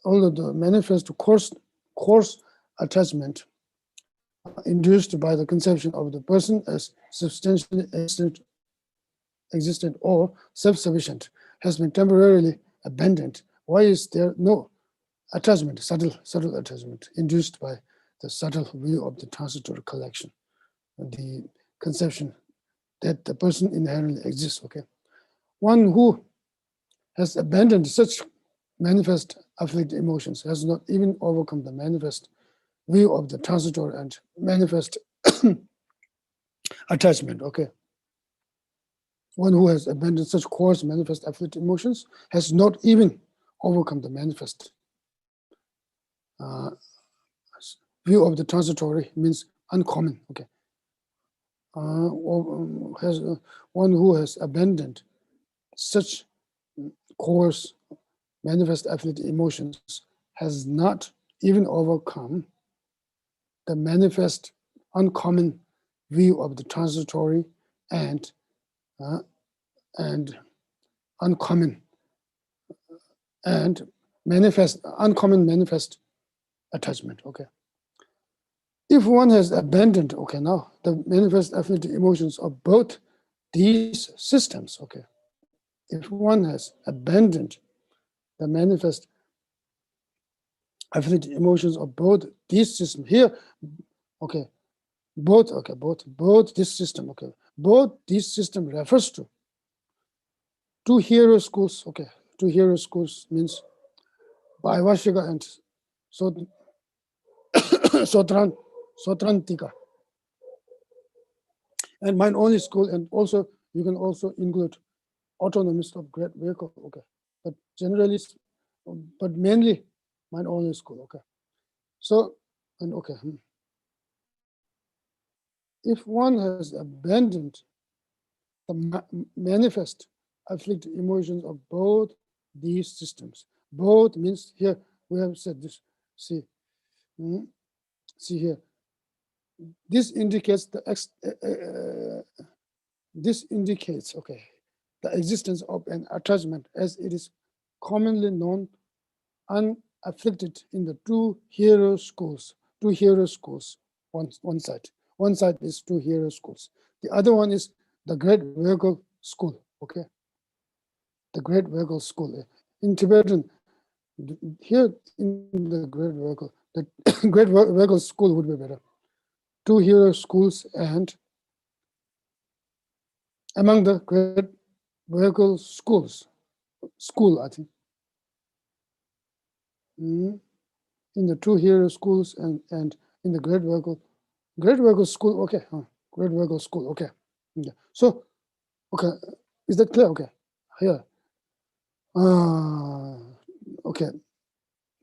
although the manifest course attachment induced by the conception of the person as substantially existent or self-sufficient has been temporarily abandoned. Why is there no attachment, subtle attachment, induced by the subtle view of the transitory collection, the conception that the person inherently exists, okay? One who has abandoned such manifest afflicted emotions has not even overcome the manifest view of the transitory and manifest attachment, okay? One who has abandoned such coarse manifest afflicted emotions has not even overcome the manifest view of the transitory, means uncommon, okay? One who has abandoned such coarse manifest afflicted emotions has not even overcome the manifest uncommon view of the transitory and uncommon and uncommon manifest attachment, okay? If one has abandoned, okay, now the manifest afflicted emotions of both these systems, okay? If one has abandoned the manifest afflicted emotions of both these systems here, okay, both this system, okay, both these system refers to two hero schools, okay, two hero schools means Vaivashika and Sotrantika, and mind only school, and also you can also include autonomist of great vehicle, okay, but generally, but mainly mind only school, okay. So, and okay, if one has abandoned the manifest afflicted emotions of both these systems, both means here we have said this, see here, this indicates this indicates, okay, the existence of an attachment as it is commonly known unafflicted in the two hero schools, one side is two hero schools, the other one is the great vehicle school, okay, the great vehicle school. In Tibetan, here in the great vehicle, the great vehicle school would be better. Two hero schools, and among the great vehicle schools, I think, in the two hero schools and in the great vehicle school, okay, great vehicle school, okay. Yeah. So, okay, is that clear? Okay, here, okay,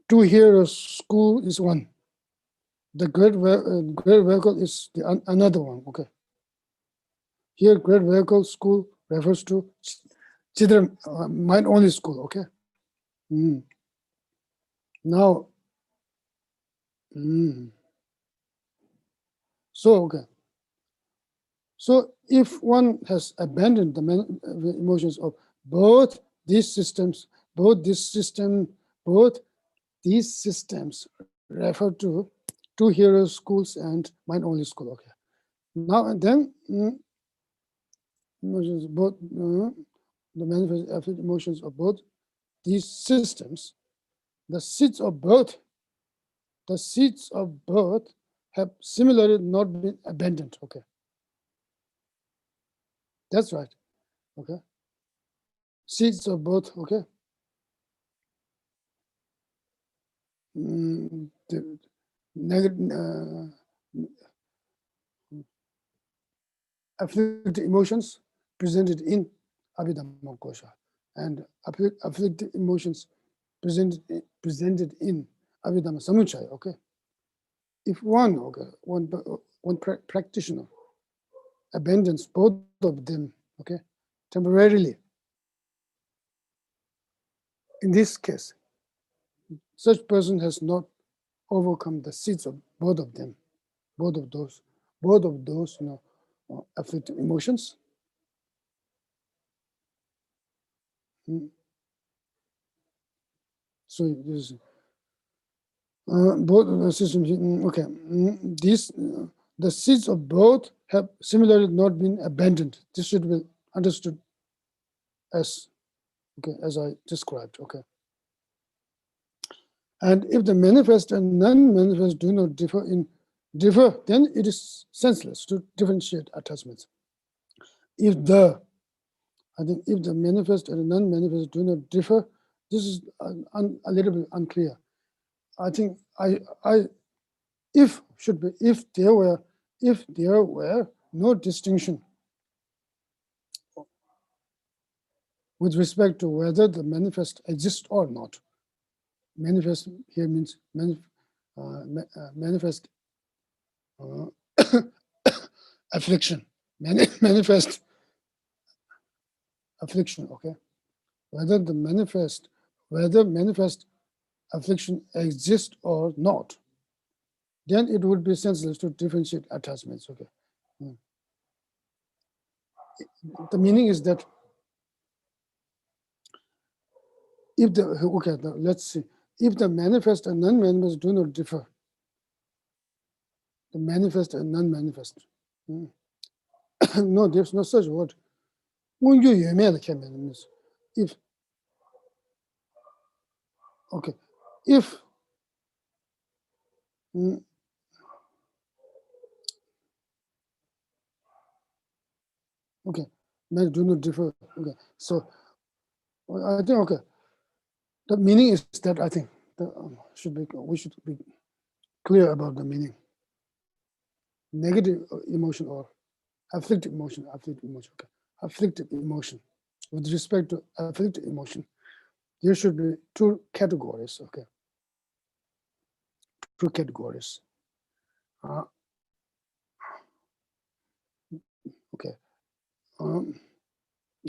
two hero school is one. The great vehicle is the another one, okay. Here, great vehicle school refers to children, mind only school, okay. Now, so okay. So if one has abandoned the emotions of both these systems, both these systems refer to two hero schools and mind only school, okay. Now and then emotions, both the manifest affected emotions of both these systems, the seeds of both have similarly not been abandoned, okay. That's right, okay. Seeds of both, okay. The negative afflicted emotions presented in Abhidhamma Kosha, and afflicted emotions presented in Abhidhamma Samuchaya, okay. If one practitioner abandons both of them, okay, temporarily, in this case, such person has not overcome the seeds of both of them, both of those, afflictive emotions. So this is both of the systems. Okay, these the seeds of both have similarly not been abandoned. This should be understood as as I described. Okay, and if the manifest and non-manifest do not differ, then it is senseless to differentiate attachments. If the manifest and non-manifest do not differ, this is a little bit unclear. I think if there were no distinction with respect to whether the manifest exists or not. Manifest here means manifest affliction, manifest affliction. Okay, whether manifest affliction exists or not, then it would be senseless to differentiate attachments. Okay, the meaning is that if let's see, if the manifest and non-manifest do not differ, the manifest and non-manifest. No, there's no such word. If if men do not differ. So I think the meaning is that I think we should be clear about the meaning. Negative emotion or afflictive emotion. Afflictive emotion. With respect to afflictive emotion, there should be two categories. Two categories.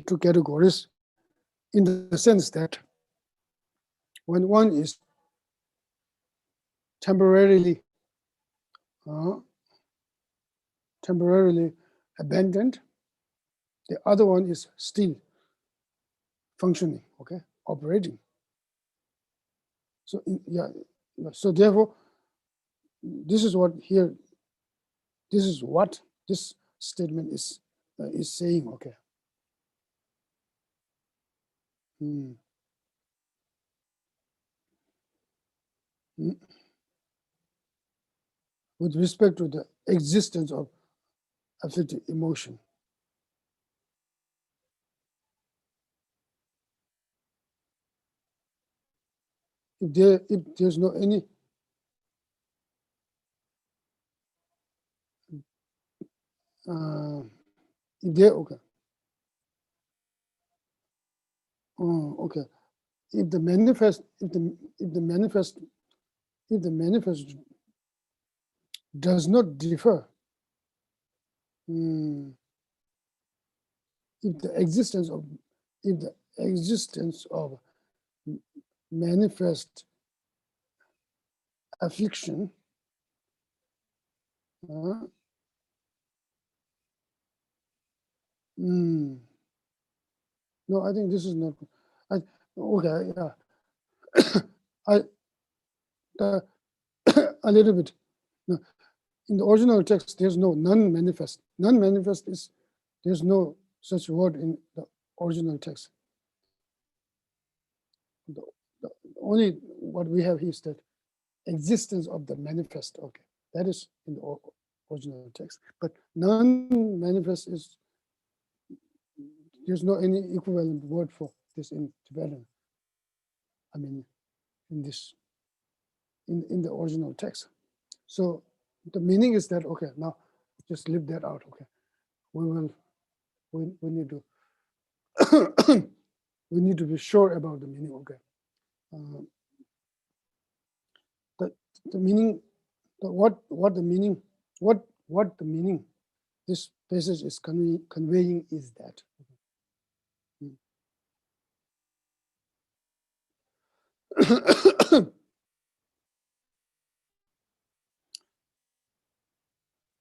Two categories in the sense that when one is temporarily abandoned, the other one is still functioning, operating. So so therefore, this is what this statement is saying. With respect to the existence of afflictive emotion, if there's no any if there if the manifest does not differ, if the existence of manifest affliction no, I think this is not. A little bit. No, in the original text, there's no non-manifest. Non-manifest is there's no such word in the original text. The only what we have here is that existence of the manifest. That is in the original text. But non-manifest is there's no any equivalent word for this in Tibetan. I mean, in the original text. So the meaning is that now just leave that out. We need to we need to be sure about the meaning. The meaning, what the meaning this passage is conveying is that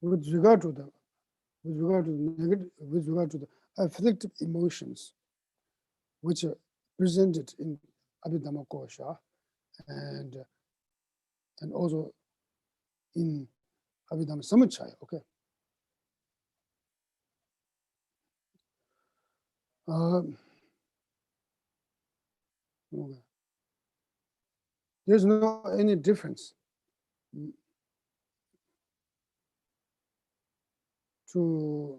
with regard to the negative, with regard to the afflictive emotions, which are presented in Abhidhamma Kosha and also in Abhidhamma Samuchaya. Okay. Okay. There's no any difference to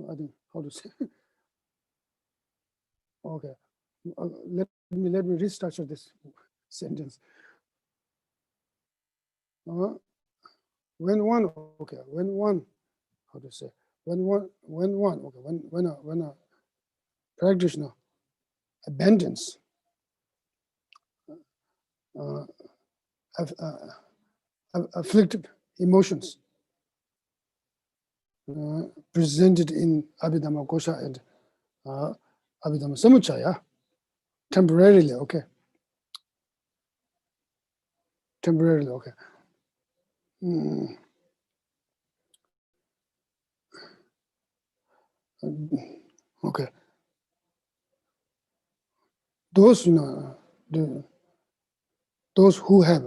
I think how to say. Okay, let me restructure this sentence. When one, okay, when one, how to say, when one, okay, when a practitioner abandons afflictive emotions presented in Abhidhamma Kosha and Abhidhamma Samuchaya temporarily, okay. Temporarily, okay. Okay. Those, those who have,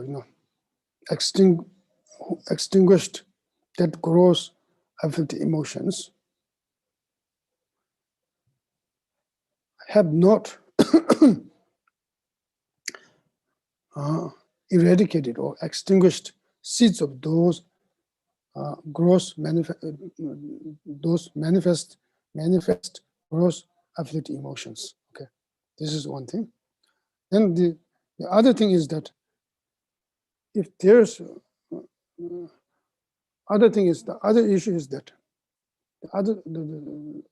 extinguished that gross afflictive emotions have not eradicated or extinguished seeds of those gross manifest gross afflictive emotions. Okay, this is one thing. Then the other thing is that if there's other thing is the other issue is that the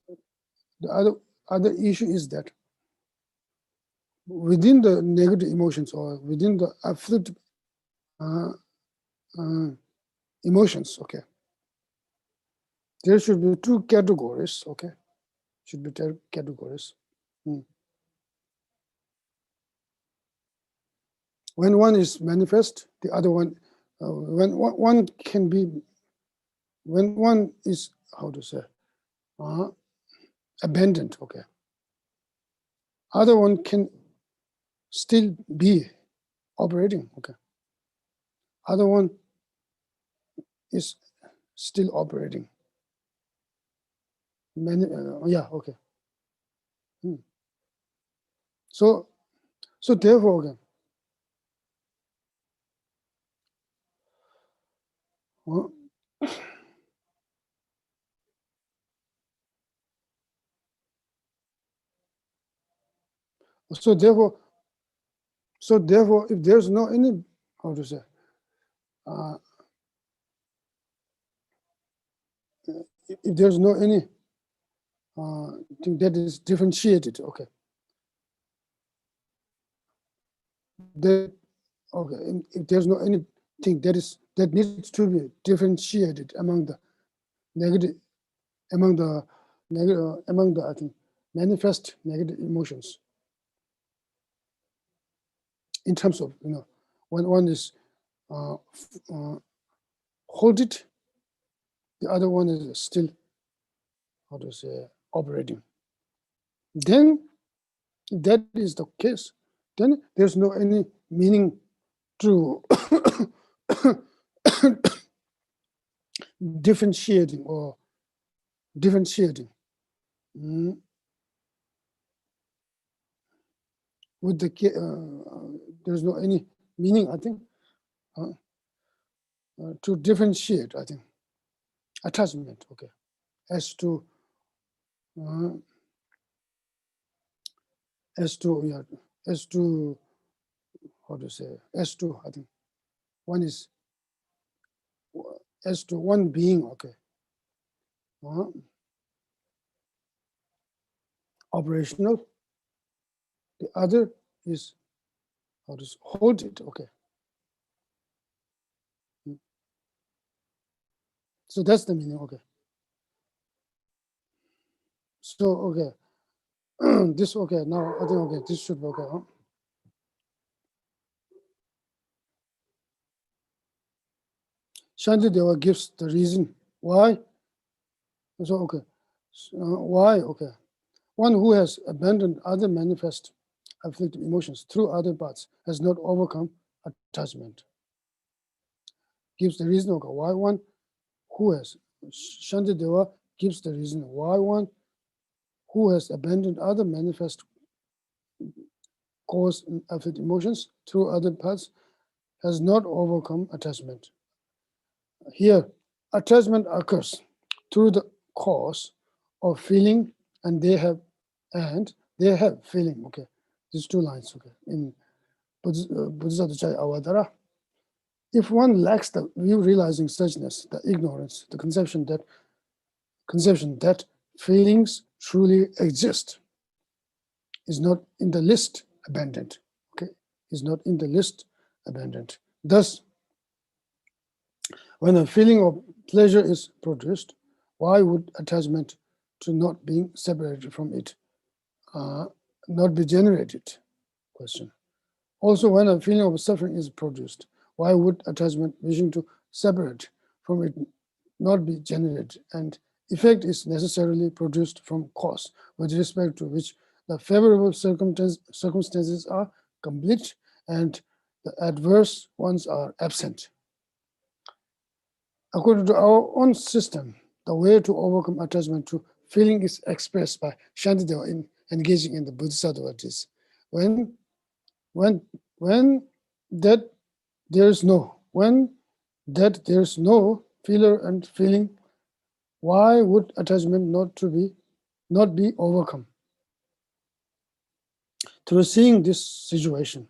other issue is that within the negative emotions or within the afflictive emotions, okay, there should be two categories, okay, should be two categories. When one is manifest, the other one, when one can be, when one is, how to say, abandoned, okay, other one can still be operating, okay, other one is still operating. Yeah, okay. So therefore, okay, so therefore, if there's no any, how to say, if there's no any thing that is differentiated, okay, then okay, if there's no anything that needs to be differentiated among the negative, I think manifest negative emotions, in terms of, when one is hold it, the other one is still, how to say, operating. Then, if that is the case, then there's no any meaning to differentiating with the there's no any meaning, I think, to differentiate, I think, attachment, okay, as to how to say, as to, I think, one is as to one being, okay, operational, the other is how to hold it, okay. So that's the meaning, okay. So, okay. This, okay, now I think, okay, this should be okay. Huh? Shantideva gives the reason why. So, okay. Why? Okay. One who has abandoned other manifest afflictive emotions through other paths has not overcome attachment. Gives the reason, okay, why one who has, Shantideva gives the reason why one who has abandoned other manifest cause afflictive emotions through other paths has not overcome attachment. Here, attachment occurs through the cause of feeling, and they have feeling. Okay, these two lines. Okay, in Buddhist Awadara. If one lacks the view realizing suchness, the ignorance, the conception that feelings truly exist, is not in the list abandoned. Okay, is not in the list abandoned. Thus, when a feeling of pleasure is produced, why would attachment to not being separated from it not be generated? Question. Also, when a feeling of suffering is produced, why would attachment wishing to separate from it not be generated? And effect is necessarily produced from cause, with respect to which the favorable circumstances are complete and the adverse ones are absent. According to our own system, the way to overcome attachment to feeling is expressed by Shantideva in engaging in the Bodhisattva is when that there's no feeler and feeling, why would attachment not be overcome? Through seeing this situation,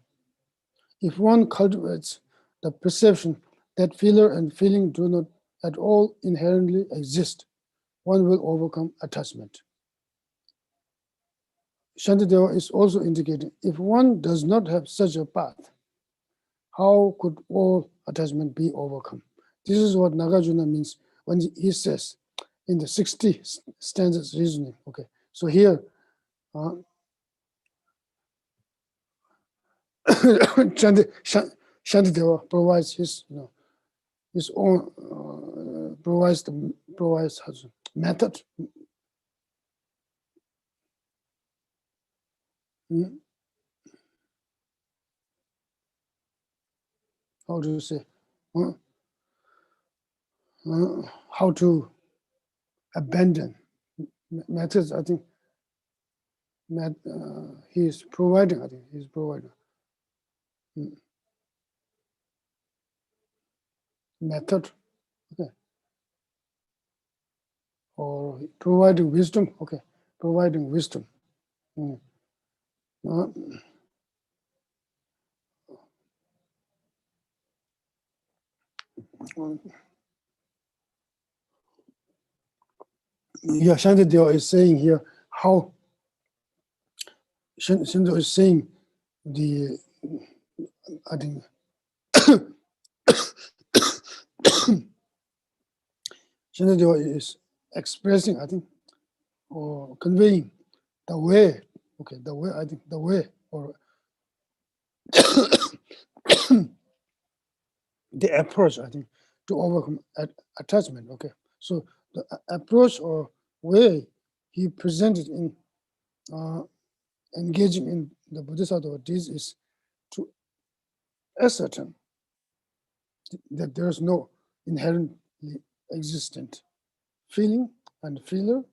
if one cultivates the perception that feeler and feeling do not at all inherently exist, one will overcome attachment. Shantideva is also indicating if one does not have such a path, how could all attachment be overcome? This is what Nagarjuna means when he says in the 60 stanzas reasoning. Okay, so here Shantideva provides his own provides method. How to say how to abandon methods. I think he is providing. I think he is providing method. Okay, or providing wisdom. Okay, providing wisdom. Yeah, Shantideva is saying here how Shantideva is saying the, I think Shantideva is expressing, I think, or conveying the way, okay, the way, I think the way, or the approach, I think, to overcome attachment, okay. So the approach or way he presented in engaging in the Bodhisattva deeds is to ascertain that there is no inherently existent feeling and feeler.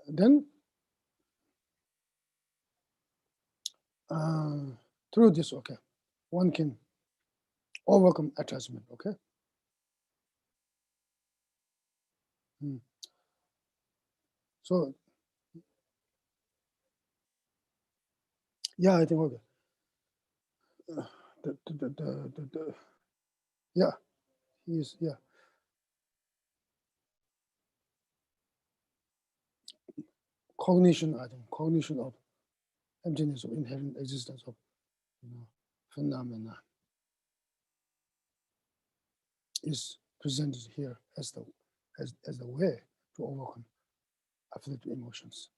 Then through this, okay, one can overcome attachment, okay. So yeah, I think okay. Yeah, he's cognition. I think cognition of emptiness of inherent existence of phenomena. is presented here as the way to overcome afflictive emotions.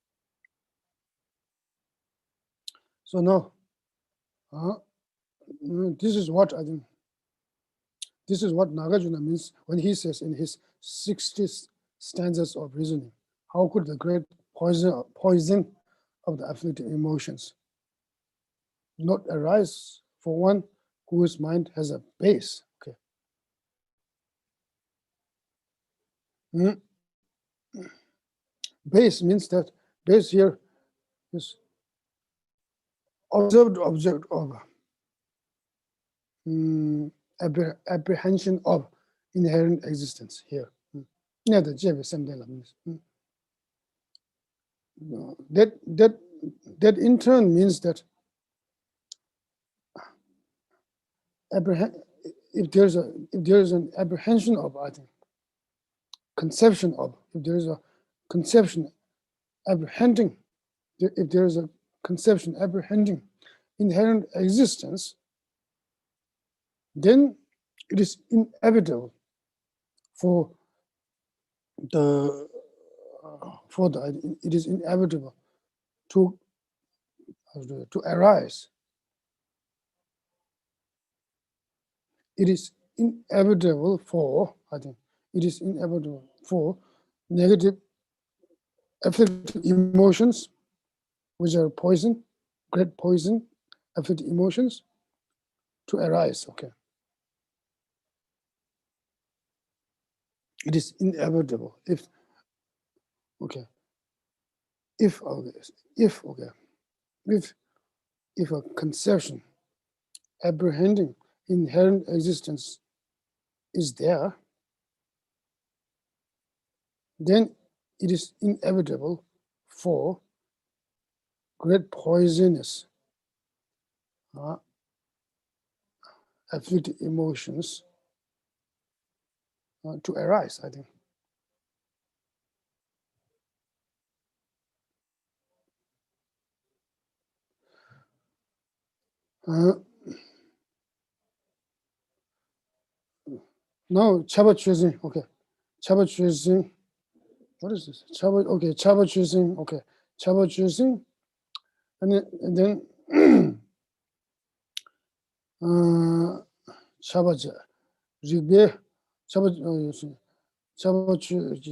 So now, this is what I think. This is what Nagarjuna means when he says in his 60 stanzas of reasoning, how could the great poison of the afflictive emotions not arise for one whose mind has a base? Okay. Base means that base here is observed object of apprehension of inherent existence here. Yeah, the means that in turn means that if there is an apprehension of, I think, conception of, if there is a conception apprehending, if there is a conception apprehending inherent existence, then it is inevitable for it is inevitable to arise. It is inevitable for, I think, it is inevitable for negative afflictive emotions, which are poison, great poison, afflictive emotions, to arise. Okay. It is inevitable if a conception apprehending inherent existence is there, then it is inevitable for great poisonous afflictive emotions to arise, I think. Now, Chaba choosing, okay. Chaba choosing, what is this? Chaba, okay, Chaba choosing, okay. Chaba choosing, and then Chaba Rigbe, Chaba choosing,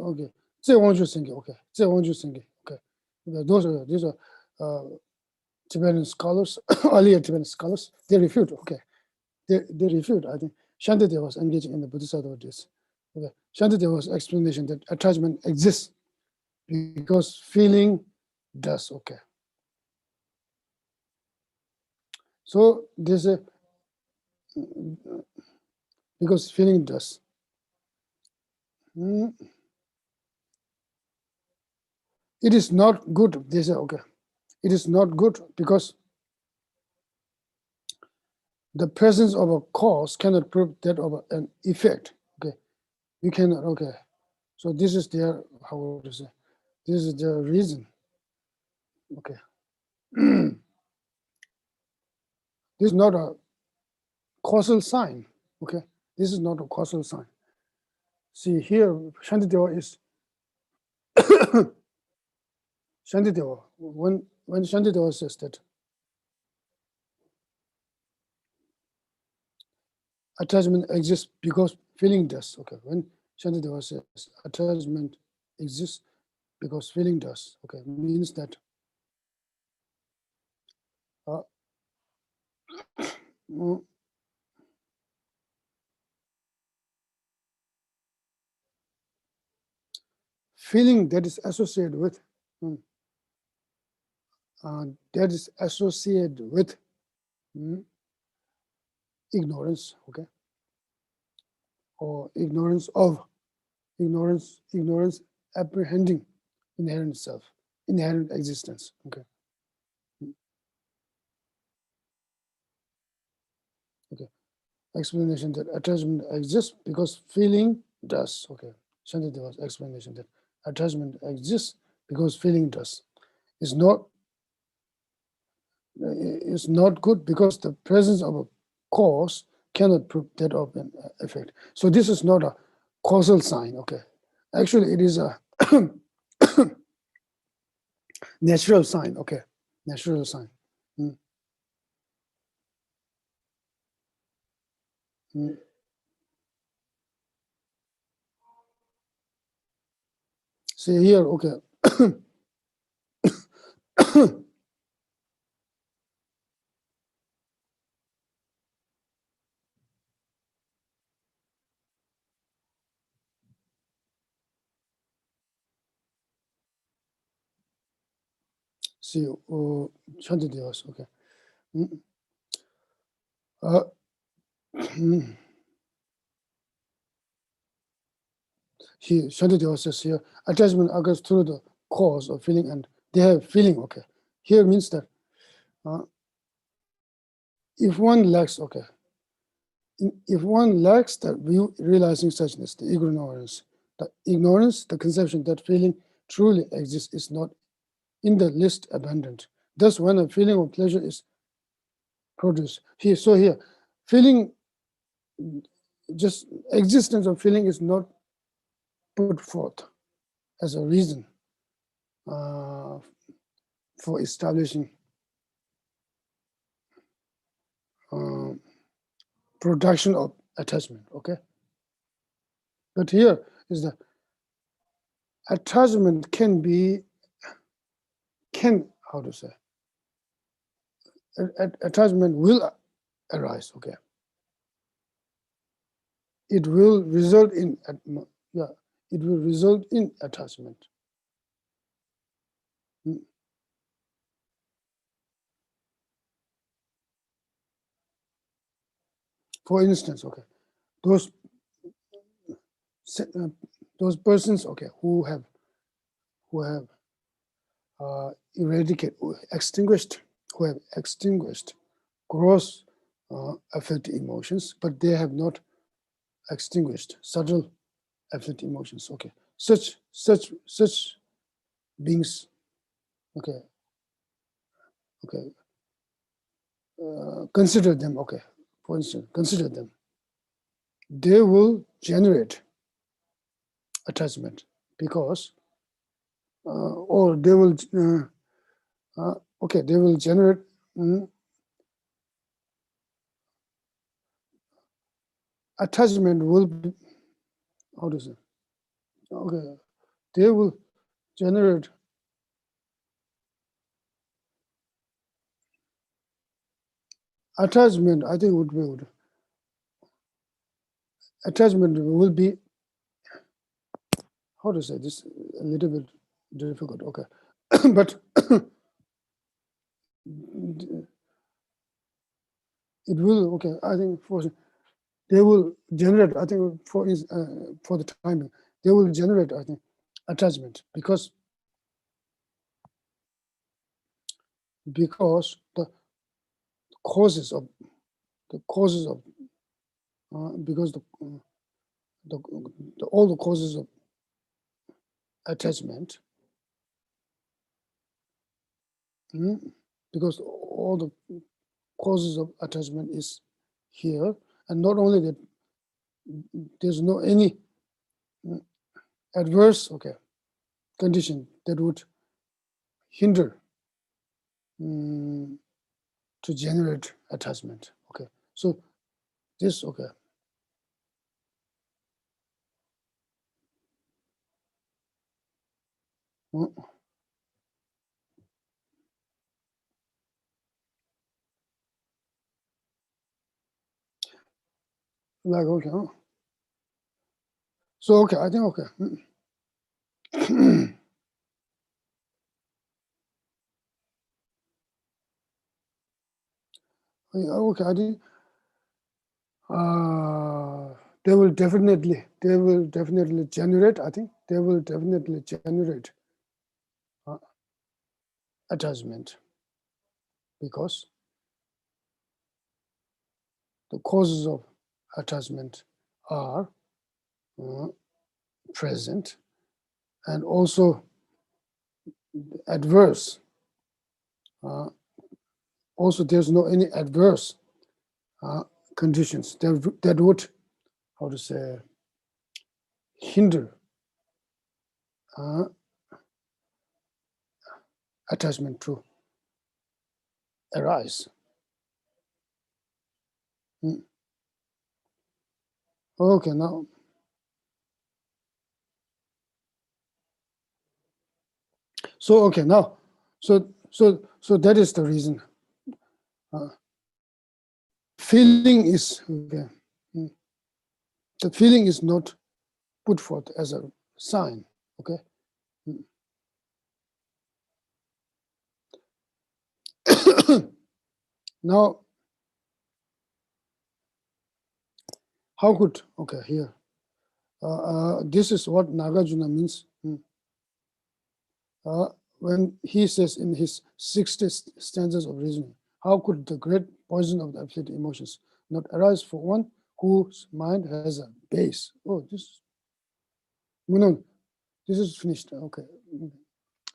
okay. They want you sing, okay. They want you sing, okay. These are Tibetan scholars, earlier Tibetan scholars, they refute, okay. They refute, I think. Shantideva was engaging in the Bodhisattva of this. Okay. Shantideva's explanation that attachment exists because feeling does, okay. So there's a, because feeling does. It is not good, they say, okay. It is not good because the presence of a cause cannot prove that of an effect. Okay, you cannot. Okay, so this is their, how to say, this is their reason. Okay, this is not a causal sign. Okay, this is not a causal sign. See here, Shantideva is Shantideva. When Shantideva says that attachment exists because feeling does. Okay, when Shantideva says attachment exists because feeling does. Okay, means that feeling that is associated with ignorance, okay, or ignorance apprehending inherent self, inherent existence, okay. Okay, explanation that attachment exists because feeling does, okay. Shantideva's explanation that attachment exists because feeling does is not good because the presence of a cause cannot prove that of an effect. So this is not a causal sign, okay? Actually, it is a natural sign, okay? Natural sign. Mm. Mm. See here, okay. See, Shantidewas, okay. Mm. Mm. Here, Shantidewas says here, attachment occurs through the cause of feeling, and they have feeling, okay. Here means that if one lacks, okay, if one lacks the view realizing suchness, the ignorance, the conception that feeling truly exists is not in the least abundant. Thus, when a feeling of pleasure is produced, here, feeling, just existence of feeling is not put forth as a reason for establishing production of attachment, okay? But here is the attachment how to say, attachment will arise, okay? It will result in, it will result in attachment. For instance, okay, those persons, okay, who have extinguished gross affective emotions, but they have not extinguished subtle affective emotions. Okay, such beings. Okay, consider them. Okay, for instance, consider them. They will generate attachment because, or they will. Okay, they will generate. Attachment will be, how to say? Okay, they will generate attachment. I think would be good. Attachment will be, how to say this, a little bit difficult. Okay, but it will. Okay, I think they will generate. I think for the timing, they will generate. I think attachment because the causes of because all the causes of attachment, because all the causes of attachment is here, and not only that, there's no any adverse condition that would hinder to generate attachment. Okay, so this like so I think I think they will definitely generate. I think they will definitely generate attachment because the causes of attachment are present, and also adverse. Also, there's no any adverse conditions that would, how to say, hinder attachment to arise. Okay, now. So okay, now, so that is the reason. Feeling is okay. The feeling is not put forth as a sign. Okay. Now, how could, okay, here, this is what Nagarjuna means when he says in his 60 stanzas of reasoning, how could the great poison of the afflicted emotions not arise for one whose mind has a base? Oh, this, no, this is finished. Okay,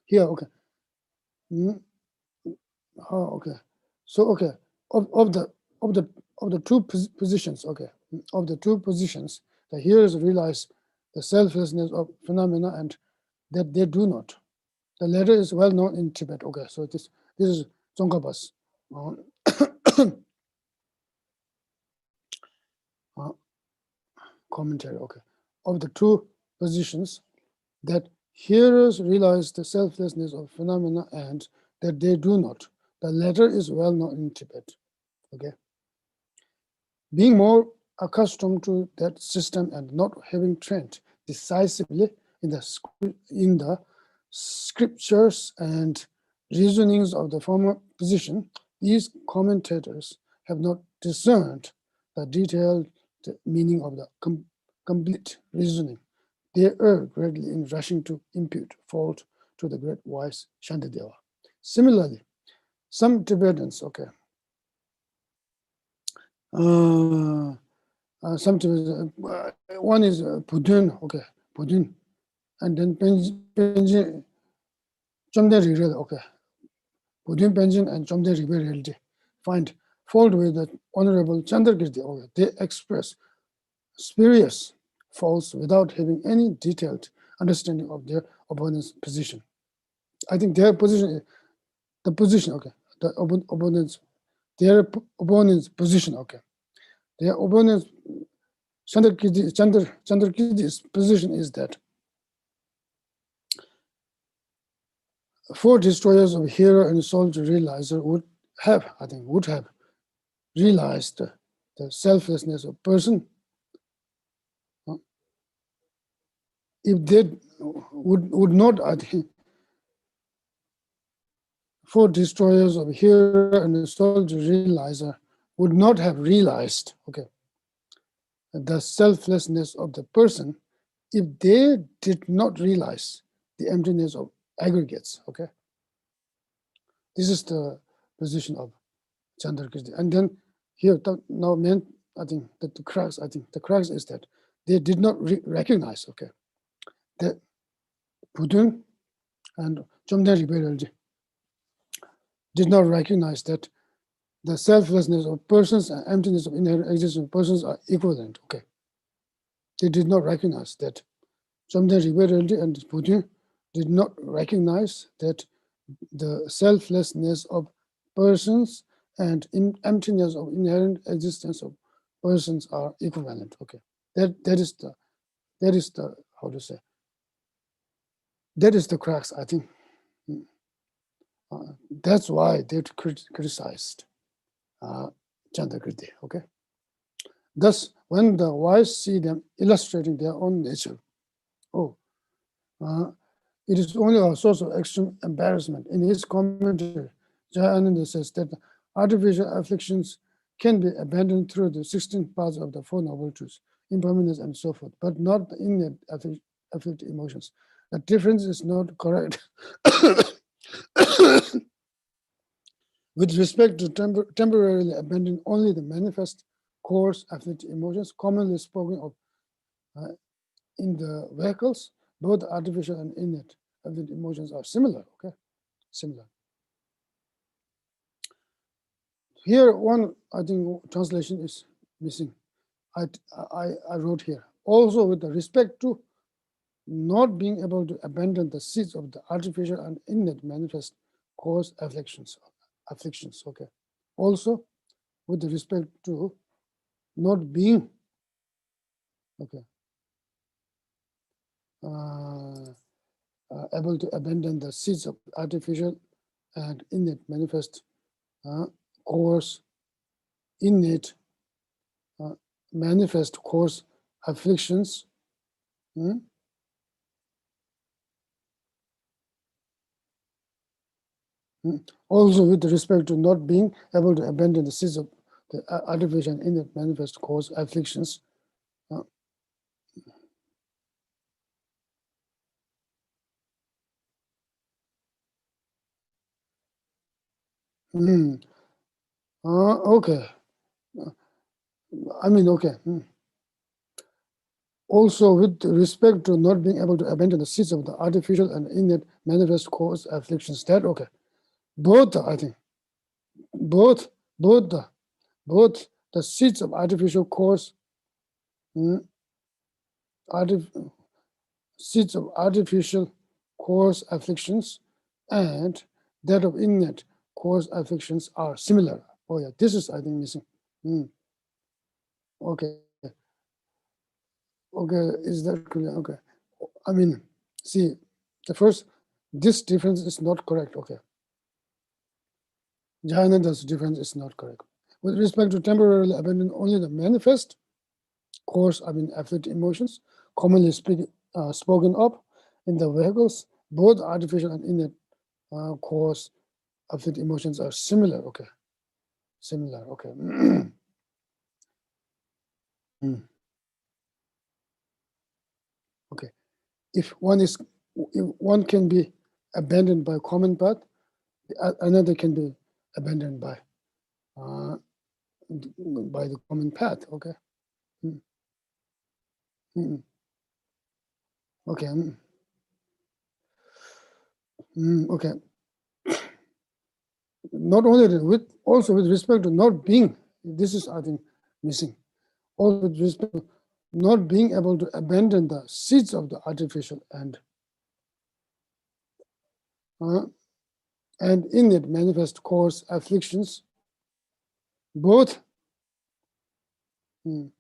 here, okay. Oh, okay. So, okay, of the two positions, okay, of the two positions, the hearers realize the selflessness of phenomena and that they do not. The latter is well known in Tibet. Okay, so this is Tsongkhapa's commentary. Okay, of the two positions, that hearers realize the selflessness of phenomena and that they do not. The latter is well known in Tibet. Okay, being more accustomed to that system and not having trained decisively in the scriptures and reasonings of the former position, these commentators have not discerned the detailed meaning of the complete reasoning. They err greatly in rushing to impute fault to the great wise Shantideva. Similarly, some Tibetans, okay, sometimes one is Budun, okay, Budun, and then Penjin, Chomde Rigel, okay, Budun Penjin and Chomde Rigel find fault with the Honorable Chandragirti, okay, they express spurious faults without having any detailed understanding of their opponent's position. I think their position, the position, okay, the opponent's, their opponent's position, okay, their opponent's Chandragirti's position is that four destroyers of hero and soldier realizer would have realized the selflessness of person if they would not, I think, four destroyers of hero and soldier realizer would not have realized, okay, the selflessness of the person if they did not realize the emptiness of aggregates, okay. This is the position of Chandragirti. And then here, now, I think that the crux is that they did not recognize, okay, that Budun and Chomden Ribeiralji did not recognize that the selflessness of persons and emptiness of inherent existence of persons are equivalent, okay. They did not recognize that. Chomden Ribeiralji and Budun did not recognize that the selflessness of persons and emptiness of inherent existence of persons are equivalent. Okay, that is the how to say, that is the crux. I think that's why they criticized Chandragirti. Okay, thus when the wise see them illustrating their own nature, it is only a source of extreme embarrassment. In his commentary, Jayananda says that artificial afflictions can be abandoned through the 16 parts of the Four Noble Truths, impermanence and so forth, but not the innate afflicted emotions. The difference is not correct. With respect to temporarily abandoning only the manifest coarse afflicted emotions, commonly spoken of in the vehicles, both artificial and innate afflicted emotions are similar, okay? Similar. Here, one, I think, translation is missing. I wrote here, also with the respect to not being able to abandon the seeds of the artificial and innate manifest cause afflictions, okay. Also with respect to not being, okay, able to abandon the seeds of artificial and innate manifest cause, innate manifest cause afflictions. Also with respect to not being able to abandon the seeds of the artificial and innate manifest cause afflictions. Okay. I mean, okay. Also, with respect to not being able to abandon the seeds of the artificial and innate manifest cause afflictions, that okay. Both, I think, both the seeds of artificial cause, seeds of artificial cause afflictions, and that of innate cause afflictions are similar. Oh yeah, this is I think missing. Okay. Okay, is that clear? Okay. I mean, see, the first, this difference is not correct. Okay. Jayananda's difference is not correct. With respect to temporarily abandon only the manifest cause, I mean, afflicted emotions, commonly spoken of in the vehicles, both artificial and innate cause afflicted emotions are similar. Okay. Similar. Okay. Okay. If one can be abandoned by common path, another can be abandoned by the common path. Okay. Okay. Okay. Not only that, also with respect to not being, this is I think missing. Also with respect to not being able to abandon the seeds of the artificial and innate manifest cause afflictions, both the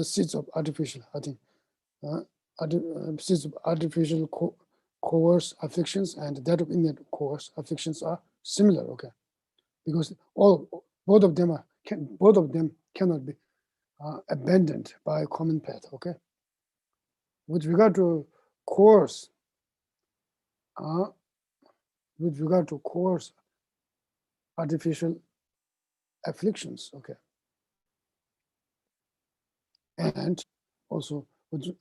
seeds of artificial, I think, seeds of artificial cause afflictions and that of innate cause afflictions are similar. Okay, because both of them cannot be abandoned by a common path. Okay, with regard to cause, artificial afflictions. Okay, and also with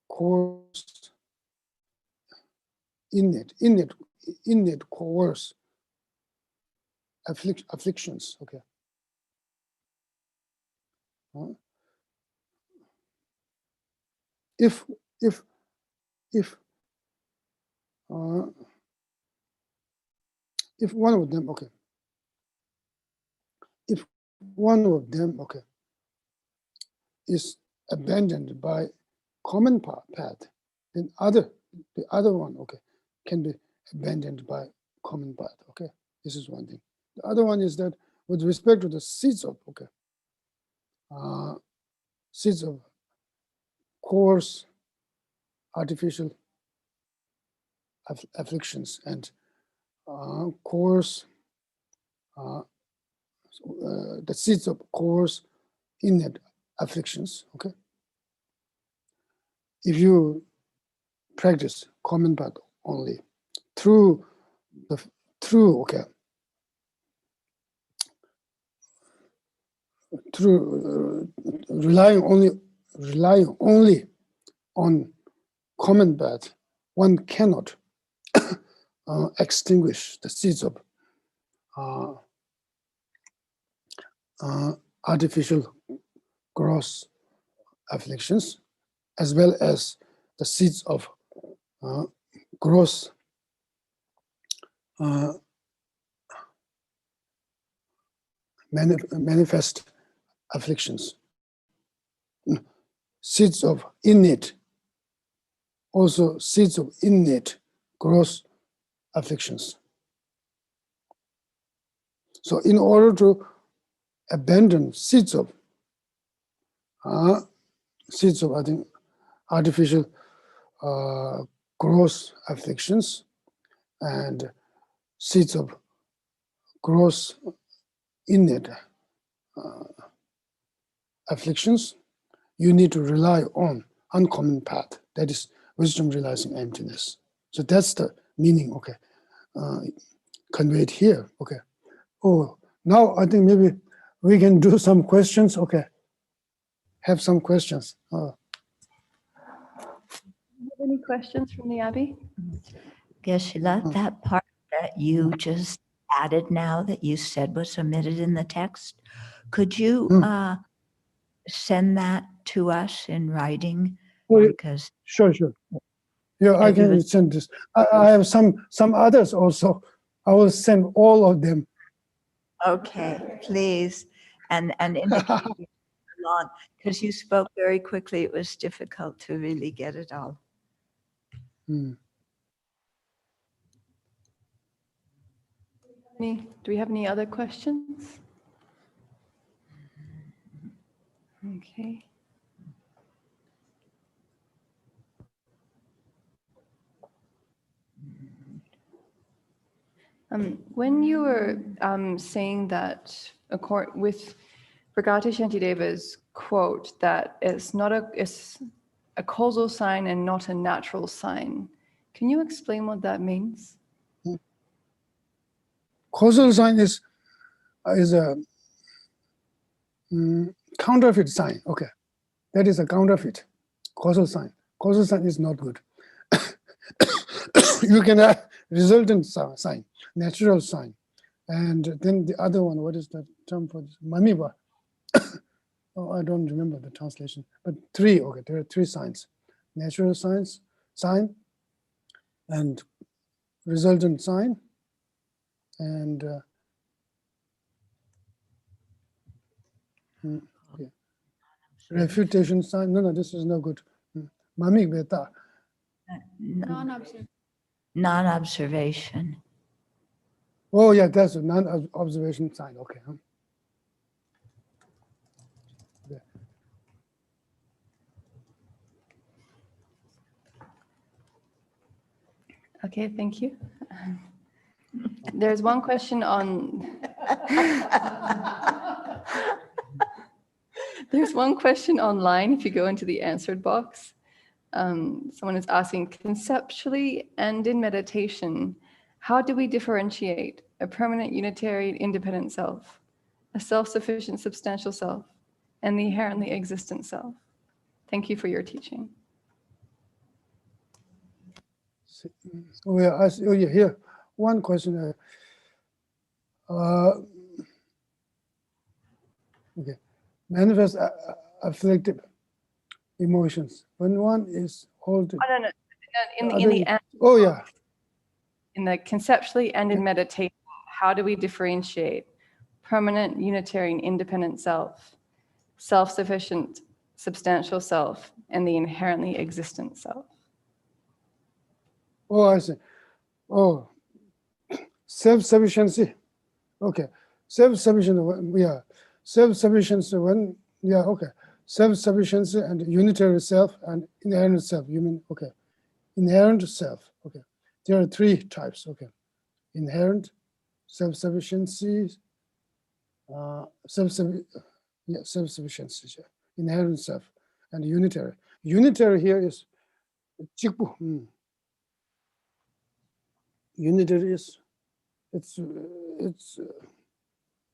cause innate cause afflictions. Okay. If one of them, okay, if one of them, okay, is abandoned by common path, then the other one, okay, can be abandoned by common path. Okay, this is one thing. The other one is that with respect to the seeds of, okay, seeds of coarse artificial afflictions and coarse the seeds of coarse innate afflictions. Okay, if you practice common path only through okay, through relying only on common path, one cannot extinguish the seeds of artificial gross afflictions, as well as the seeds of gross manifest afflictions. Seeds of innate, also seeds of innate gross afflictions. So in order to abandon seeds of I think artificial gross afflictions and seeds of gross innate afflictions, you need to rely on uncommon path, that is wisdom realizing emptiness. So that's the meaning, okay, conveyed here, okay. Oh, now I think maybe we can do some questions, okay. Have some questions. Any questions from the Abbey? Geshe-la, that part that you just added now that you said was omitted in the text, could you send that to us in writing? Oh, Because sure. Yeah, I can send this. I have some others also. I will send all of them. okay, please, and indicate long, because you spoke very quickly. It was difficult to really get it all. Do we have any other questions? Okay. When you were saying that with Bhagavata Shantideva's quote that it's a causal sign and not a natural sign, can you explain what that means? Causal sign is a counterfeit sign. Okay, that is a counterfeit causal sign. Causal sign is not good. You can have resultant sign, natural sign, and then the other one. What is the term for this? Mamiba. Oh, I don't remember the translation. But three. Okay, there are three signs: natural sign, and resultant sign, and refutation sign. No, this is no good. Mami beta. Non-observation. Oh yeah, that's a non-observation sign. Okay. Yeah. Okay, thank you. There's one question on. There's one question online. If you go into the answered box, someone is asking, conceptually and in meditation, how do we differentiate a permanent, unitary, independent self, a self-sufficient, substantial self, and the inherently existent self? Thank you for your teaching. Oh yeah, here. One question. Okay, manifest afflictive emotions. When one is halted. Oh, no. In the answer, oh yeah. In the conceptually and in meditation, how do we differentiate permanent, unitary, and independent self, self-sufficient, substantial self, and the inherently existent self? Oh, I see. Oh, self-sufficiency. Okay, self-sufficiency. Yeah, self-sufficiency. Okay, self-sufficiency and unitary self and inherent self. You mean okay? Inherent self. Okay, there are three types. Okay, inherent, self-sufficiency, self-sufficiency, inherent self, and unitary. Unitary here is jikbu. Unitary is it's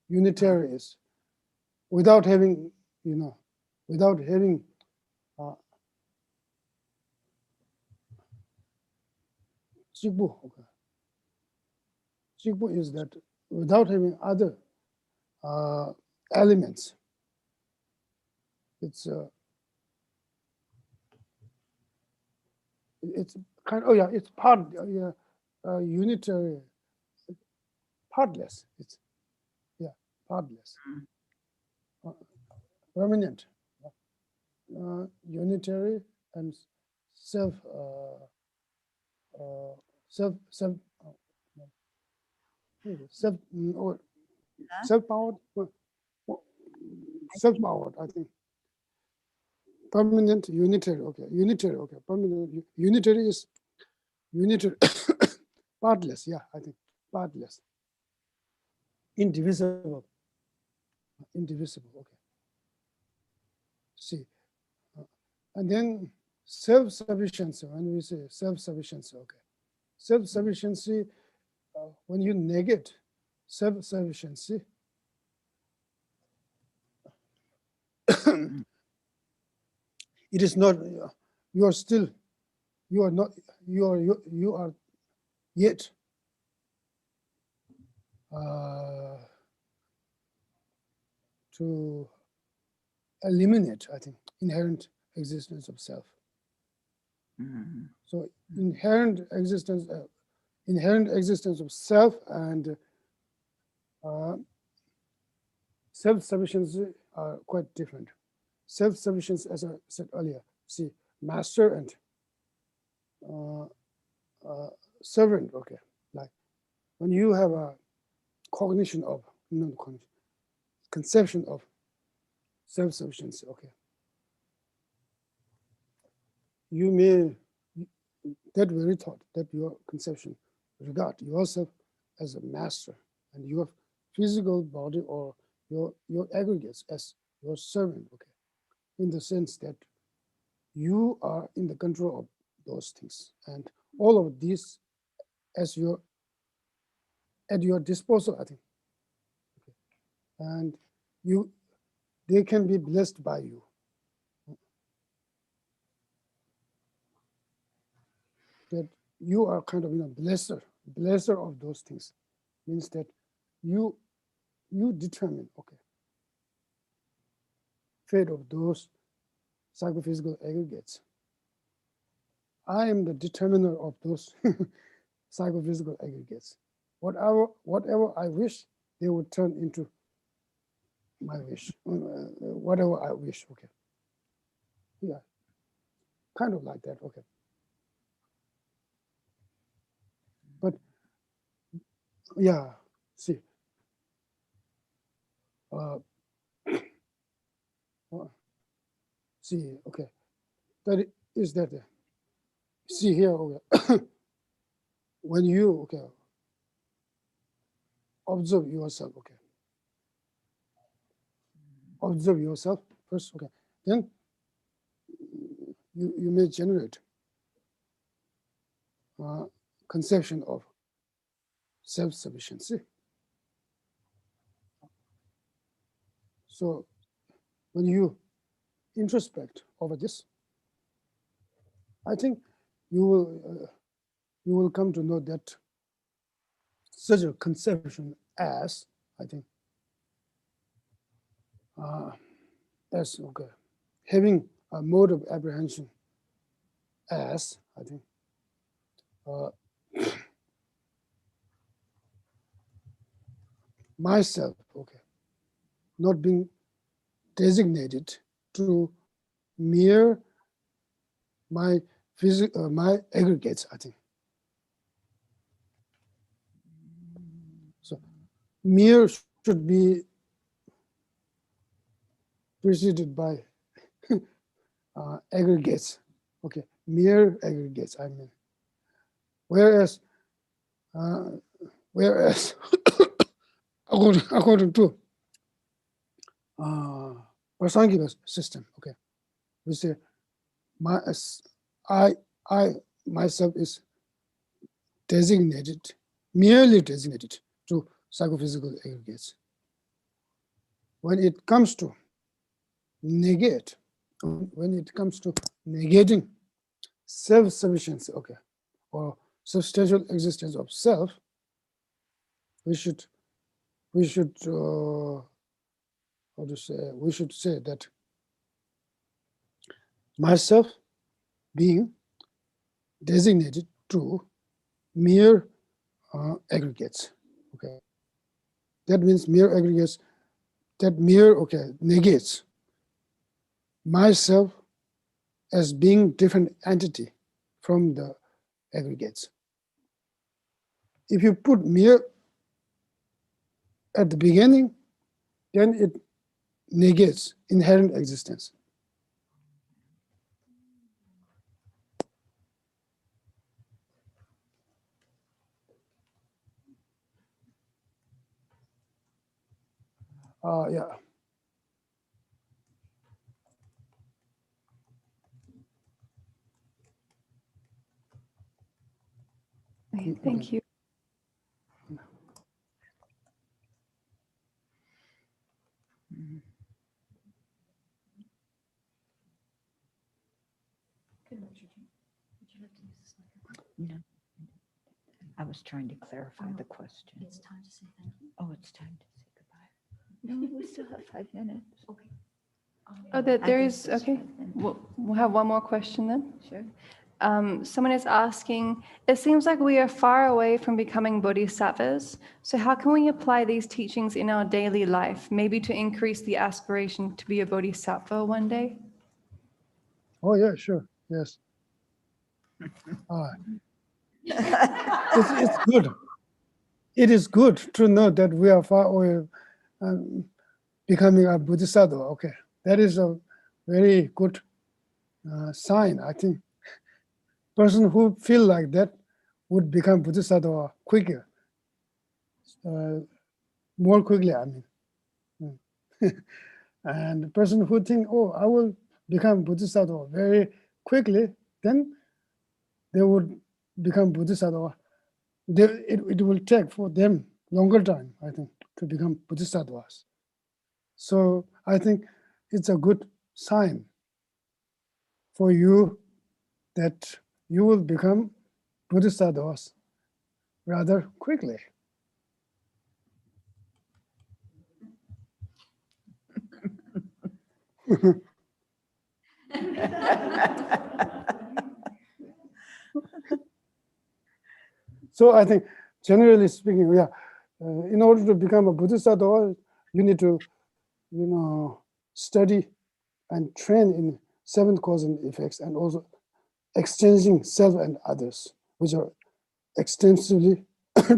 unitary is without having without having jikbu. Okay, jikbu is that without having other elements. It's kind of, oh yeah, it's part unitary, partless. It's partless, permanent, unitary, and self self self self or self-powered, self-powered, I think. Permanent, unitary, okay, unitary, okay, permanent, unitary is unitary, partless, yeah, I think, partless, indivisible, indivisible, okay. See, and then self-sufficiency, when we say self-sufficiency, okay. Self-sufficiency, when you negate self-sufficiency, it is not, you are still, you are not, you are yet to eliminate, I think, inherent existence of self. So inherent existence of self and self-sufficiency are quite different. Self-sufficiency, as I said earlier, see, master and servant, okay, like when you have a cognition of, not cognition, conception of self-sufficiency, okay, you may, that very thought, that your conception, regard yourself as a master and your physical body or your aggregates as your servant, okay, in the sense that you are in the control of those things and all of these as at your disposal, I think, okay. And they can be blessed by you. That you are kind of, blesser of those things, means that you determine, okay, fate of those psychophysical aggregates. I am the determiner of those psychophysical aggregates. Whatever I wish, they would turn into my wish, whatever I wish, okay. Yeah, kind of like that, okay. But yeah, see, see, okay, that is that. See here, okay, when you, okay, observe yourself, okay, observe yourself first, okay, then you may generate conception of self-sufficiency. So when you introspect over this, I think you will come to know that such a conception as, I think, as, okay, having a mode of apprehension as, I think, myself, okay, not being designated to mere my my aggregates, I think. So mere should be preceded by aggregates, okay, mere aggregates, I mean. Whereas according to Prasangic system, okay, we say I myself is designated, merely designated to psychophysical aggregates. When it comes to negate, when it comes to negating self-sufficiency, okay, or substantial existence of self, we should how to say, we should say that myself being designated to mere aggregates, okay. That means mere aggregates that mirror, okay, negates myself as being different entity from the aggregates. If you put mirror at the beginning, then it negates inherent existence. Yeah. Okay, thank you. No, I was trying to clarify the question. It's time to say thank you. Oh, it's time to say goodbye. No, we still have 5 minutes. Okay. Oh, there I is, guess it's okay. 5 minutes. We'll have one more question then. Sure. Someone is asking, it seems like we are far away from becoming bodhisattvas. So how can we apply these teachings in our daily life, maybe to increase the aspiration to be a bodhisattva one day? Oh, yeah, sure. Yes. It's good. It is good to know that we are far away becoming a bodhisattva. Okay. That is a very good sign, I think. Person who feel like that would become bodhisattva quicker, more quickly, I mean. And the person who think, oh, I will become bodhisattva very quickly, then they would become bodhisattva. It will take for them longer time, I think, to become bodhisattvas. So I think it's a good sign for you that you will become bodhisattvas rather quickly. So I think, generally speaking, yeah, in order to become a bodhisattva, you need to, study and train in 7 cause and effects, and also exchanging self and others, which are extensively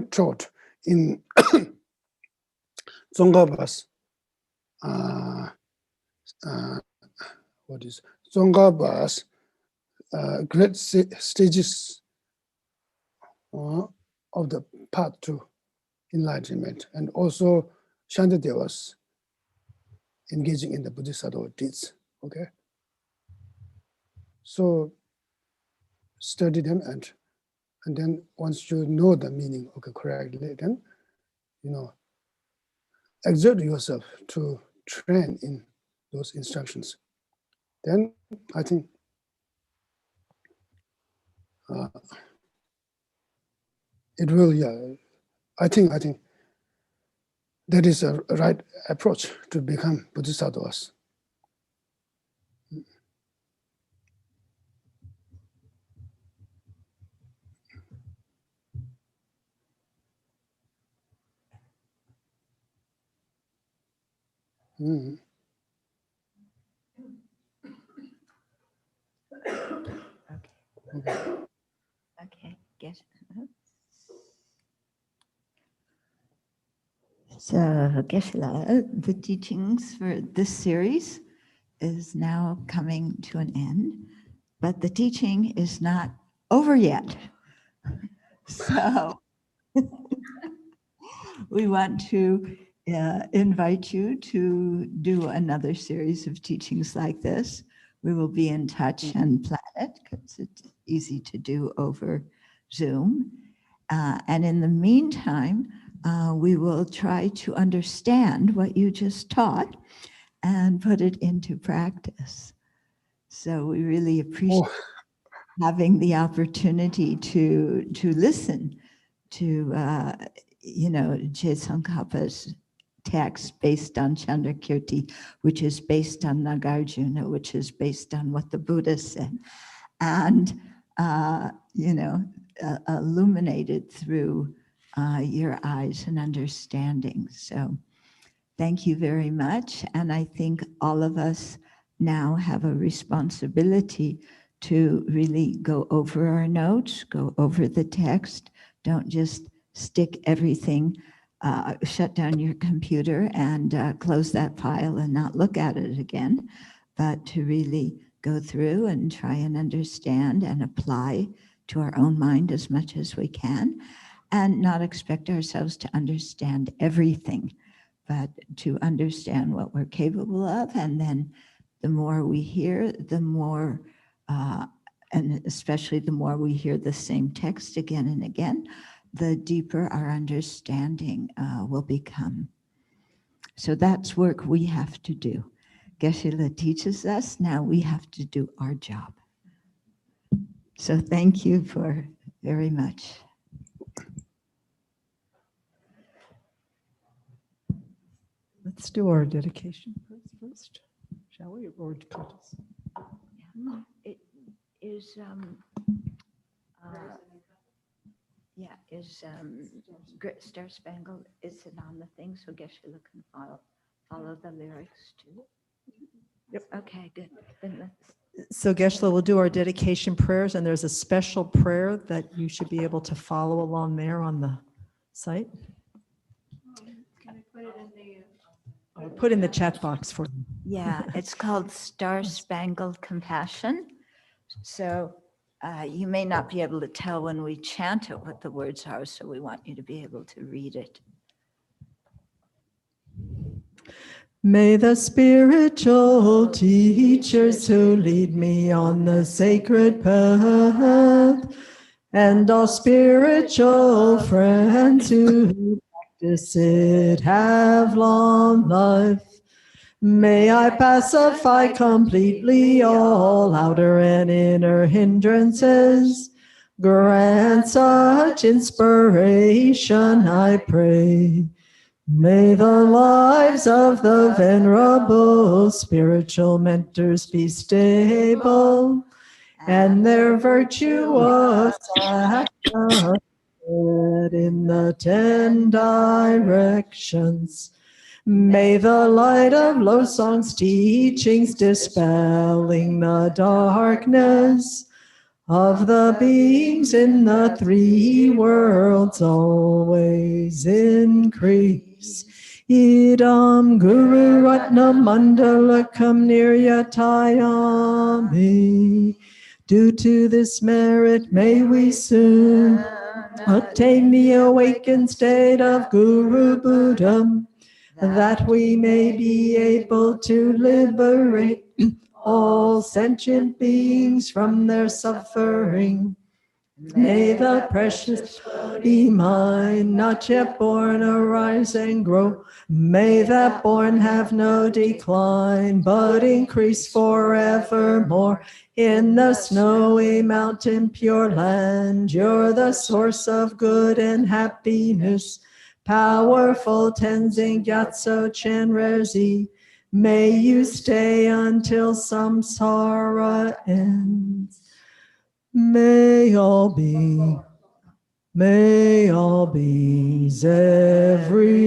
taught in Tsongkhapa's Tsongkhapa's great stages of the path to enlightenment, and also Shantadeva's engaging in the bodhisattva deeds. Okay, so study them, and then once you know the meaning, okay, correctly, then exert yourself to train in those instructions. Then I think it will. Yeah, I think that is a right approach to become bodhisattvas. Mm. Okay, guess. So, Geshe-la, the teachings for this series is now coming to an end, but the teaching is not over yet. So, we want to invite you to do another series of teachings like this. We will be in touch and plan it because it's easy to do over Zoom. And in the meantime, we will try to understand what you just taught and put it into practice. So we really appreciate having the opportunity to listen to Je Tsongkhapa's text based on Chandrakirti, which is based on Nagarjuna, which is based on what the Buddha said, and illuminated through your eyes and understanding. So Thank you very much. And I think all of us now have a responsibility to really go over our notes, go over the text. Don't just stick everything, shut down your computer and close that file and not look at it again, but to really go through and try and understand and apply to our own mind as much as we can, and not expect ourselves to understand everything, but to understand what we're capable of. And then the more we hear, the more, and especially the more we hear the same text again and again, the deeper our understanding will become. So that's work we have to do. Geshe teaches us, now we have to do our job. So thank you for very much. Let's do our dedication first, shall we? Or It is, Star Spangled, is it on the thing? So Geshe can follow the lyrics too? Yep. Okay, good. Then let's. So Geshe will do our dedication prayers, and there's a special prayer that you should be able to follow along there on the site. Can I put it in the... I'll put in the chat box for you. Yeah, it's called Star Spangled Compassion. So you may not be able to tell when we chant it what the words are, so we want you to be able to read it. May the spiritual teachers who lead me on the sacred path, and all spiritual friends who practice it, have long life. May I pacify completely all outer and inner hindrances. Grant such inspiration, I pray. May the lives of the venerable spiritual mentors be stable, and their virtuous actions in the 10 directions. May the light of Losong's teachings dispelling the darkness of the beings in the 3 worlds always increase. Idam Guru Ratna Mandalakam Niryatayami. Due to this merit, may we soon attain the awakened state of Guru Buddha, that we may be able to liberate all sentient beings from their suffering. May the precious body mind, not yet born, arise and grow. May that born have no decline, but increase forevermore. In the snowy mountain pure land, you're the source of good and happiness. Powerful Tenzin Gyatso Chenrezig, may you stay until samsara ends. May all beings everywhere,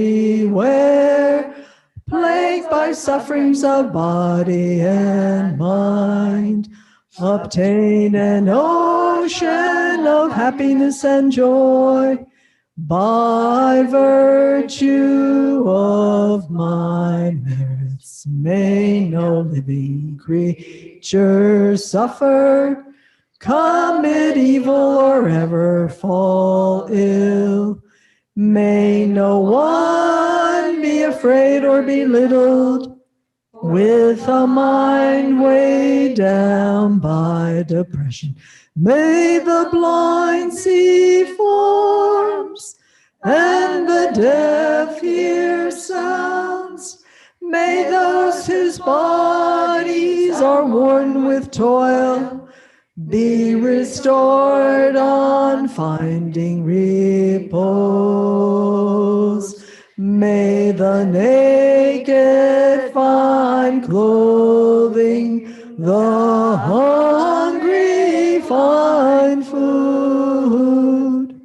plagued by sufferings of body and mind, obtain an ocean of happiness and joy, by virtue of my merits. May no living creature suffer, commit evil, or ever fall ill. May no one be afraid or belittled, with a mind weighed down by depression. May the blind see forms, and the deaf hear sounds. May those whose bodies are worn with toil be restored on finding repose. May the naked find clothing, the hungry find food.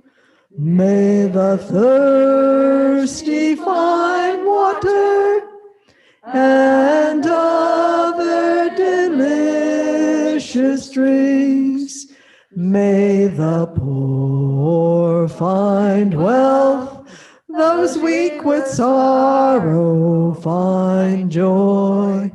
May the thirsty find water, strings. May the poor find wealth, those weak with sorrow find joy.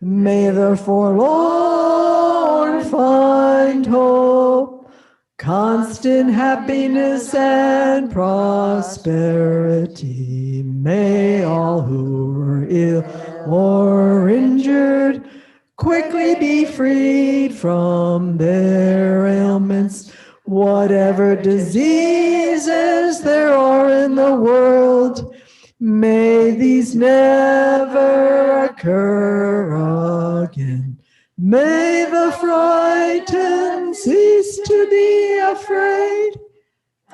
May the forlorn find hope, constant happiness and prosperity. May all who are ill or injured quickly be freed from their ailments. Whatever diseases there are in the world, may these never occur again. May the frightened cease to be afraid,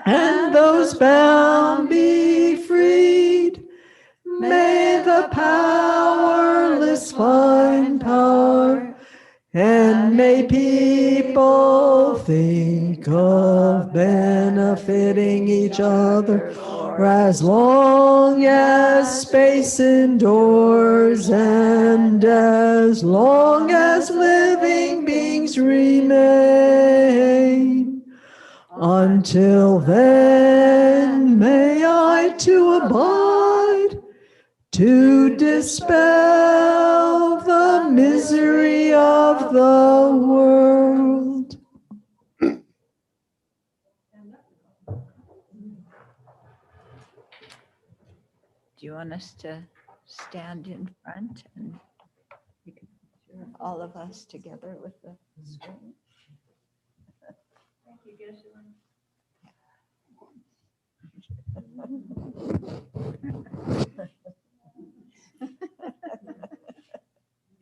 and those bound be freed. May the powerless find power, and may people think of benefiting each other for as long as space endures and as long as living beings remain. Until then, may I too abide to dispel the misery of the world. Do you want us to stand in front and you can picture all of us together with the screen? Thank you, Geshe.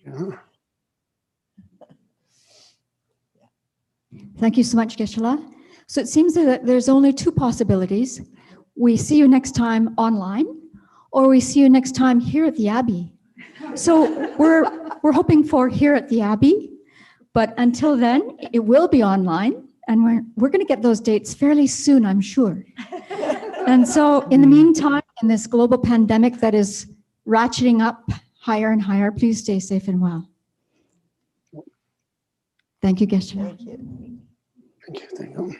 Yeah. Thank you so much, Geshe. So it seems that there's only two possibilities. We see you next time online, or we see you next time here at the Abbey. So we're hoping for here at the Abbey, but until then, it will be online, and we're going to get those dates fairly soon, I'm sure. And so in the meantime, in this global pandemic that is ratcheting up higher and higher, please stay safe and well. Thank you, Geshe. Thank you. Thank you. Thank you.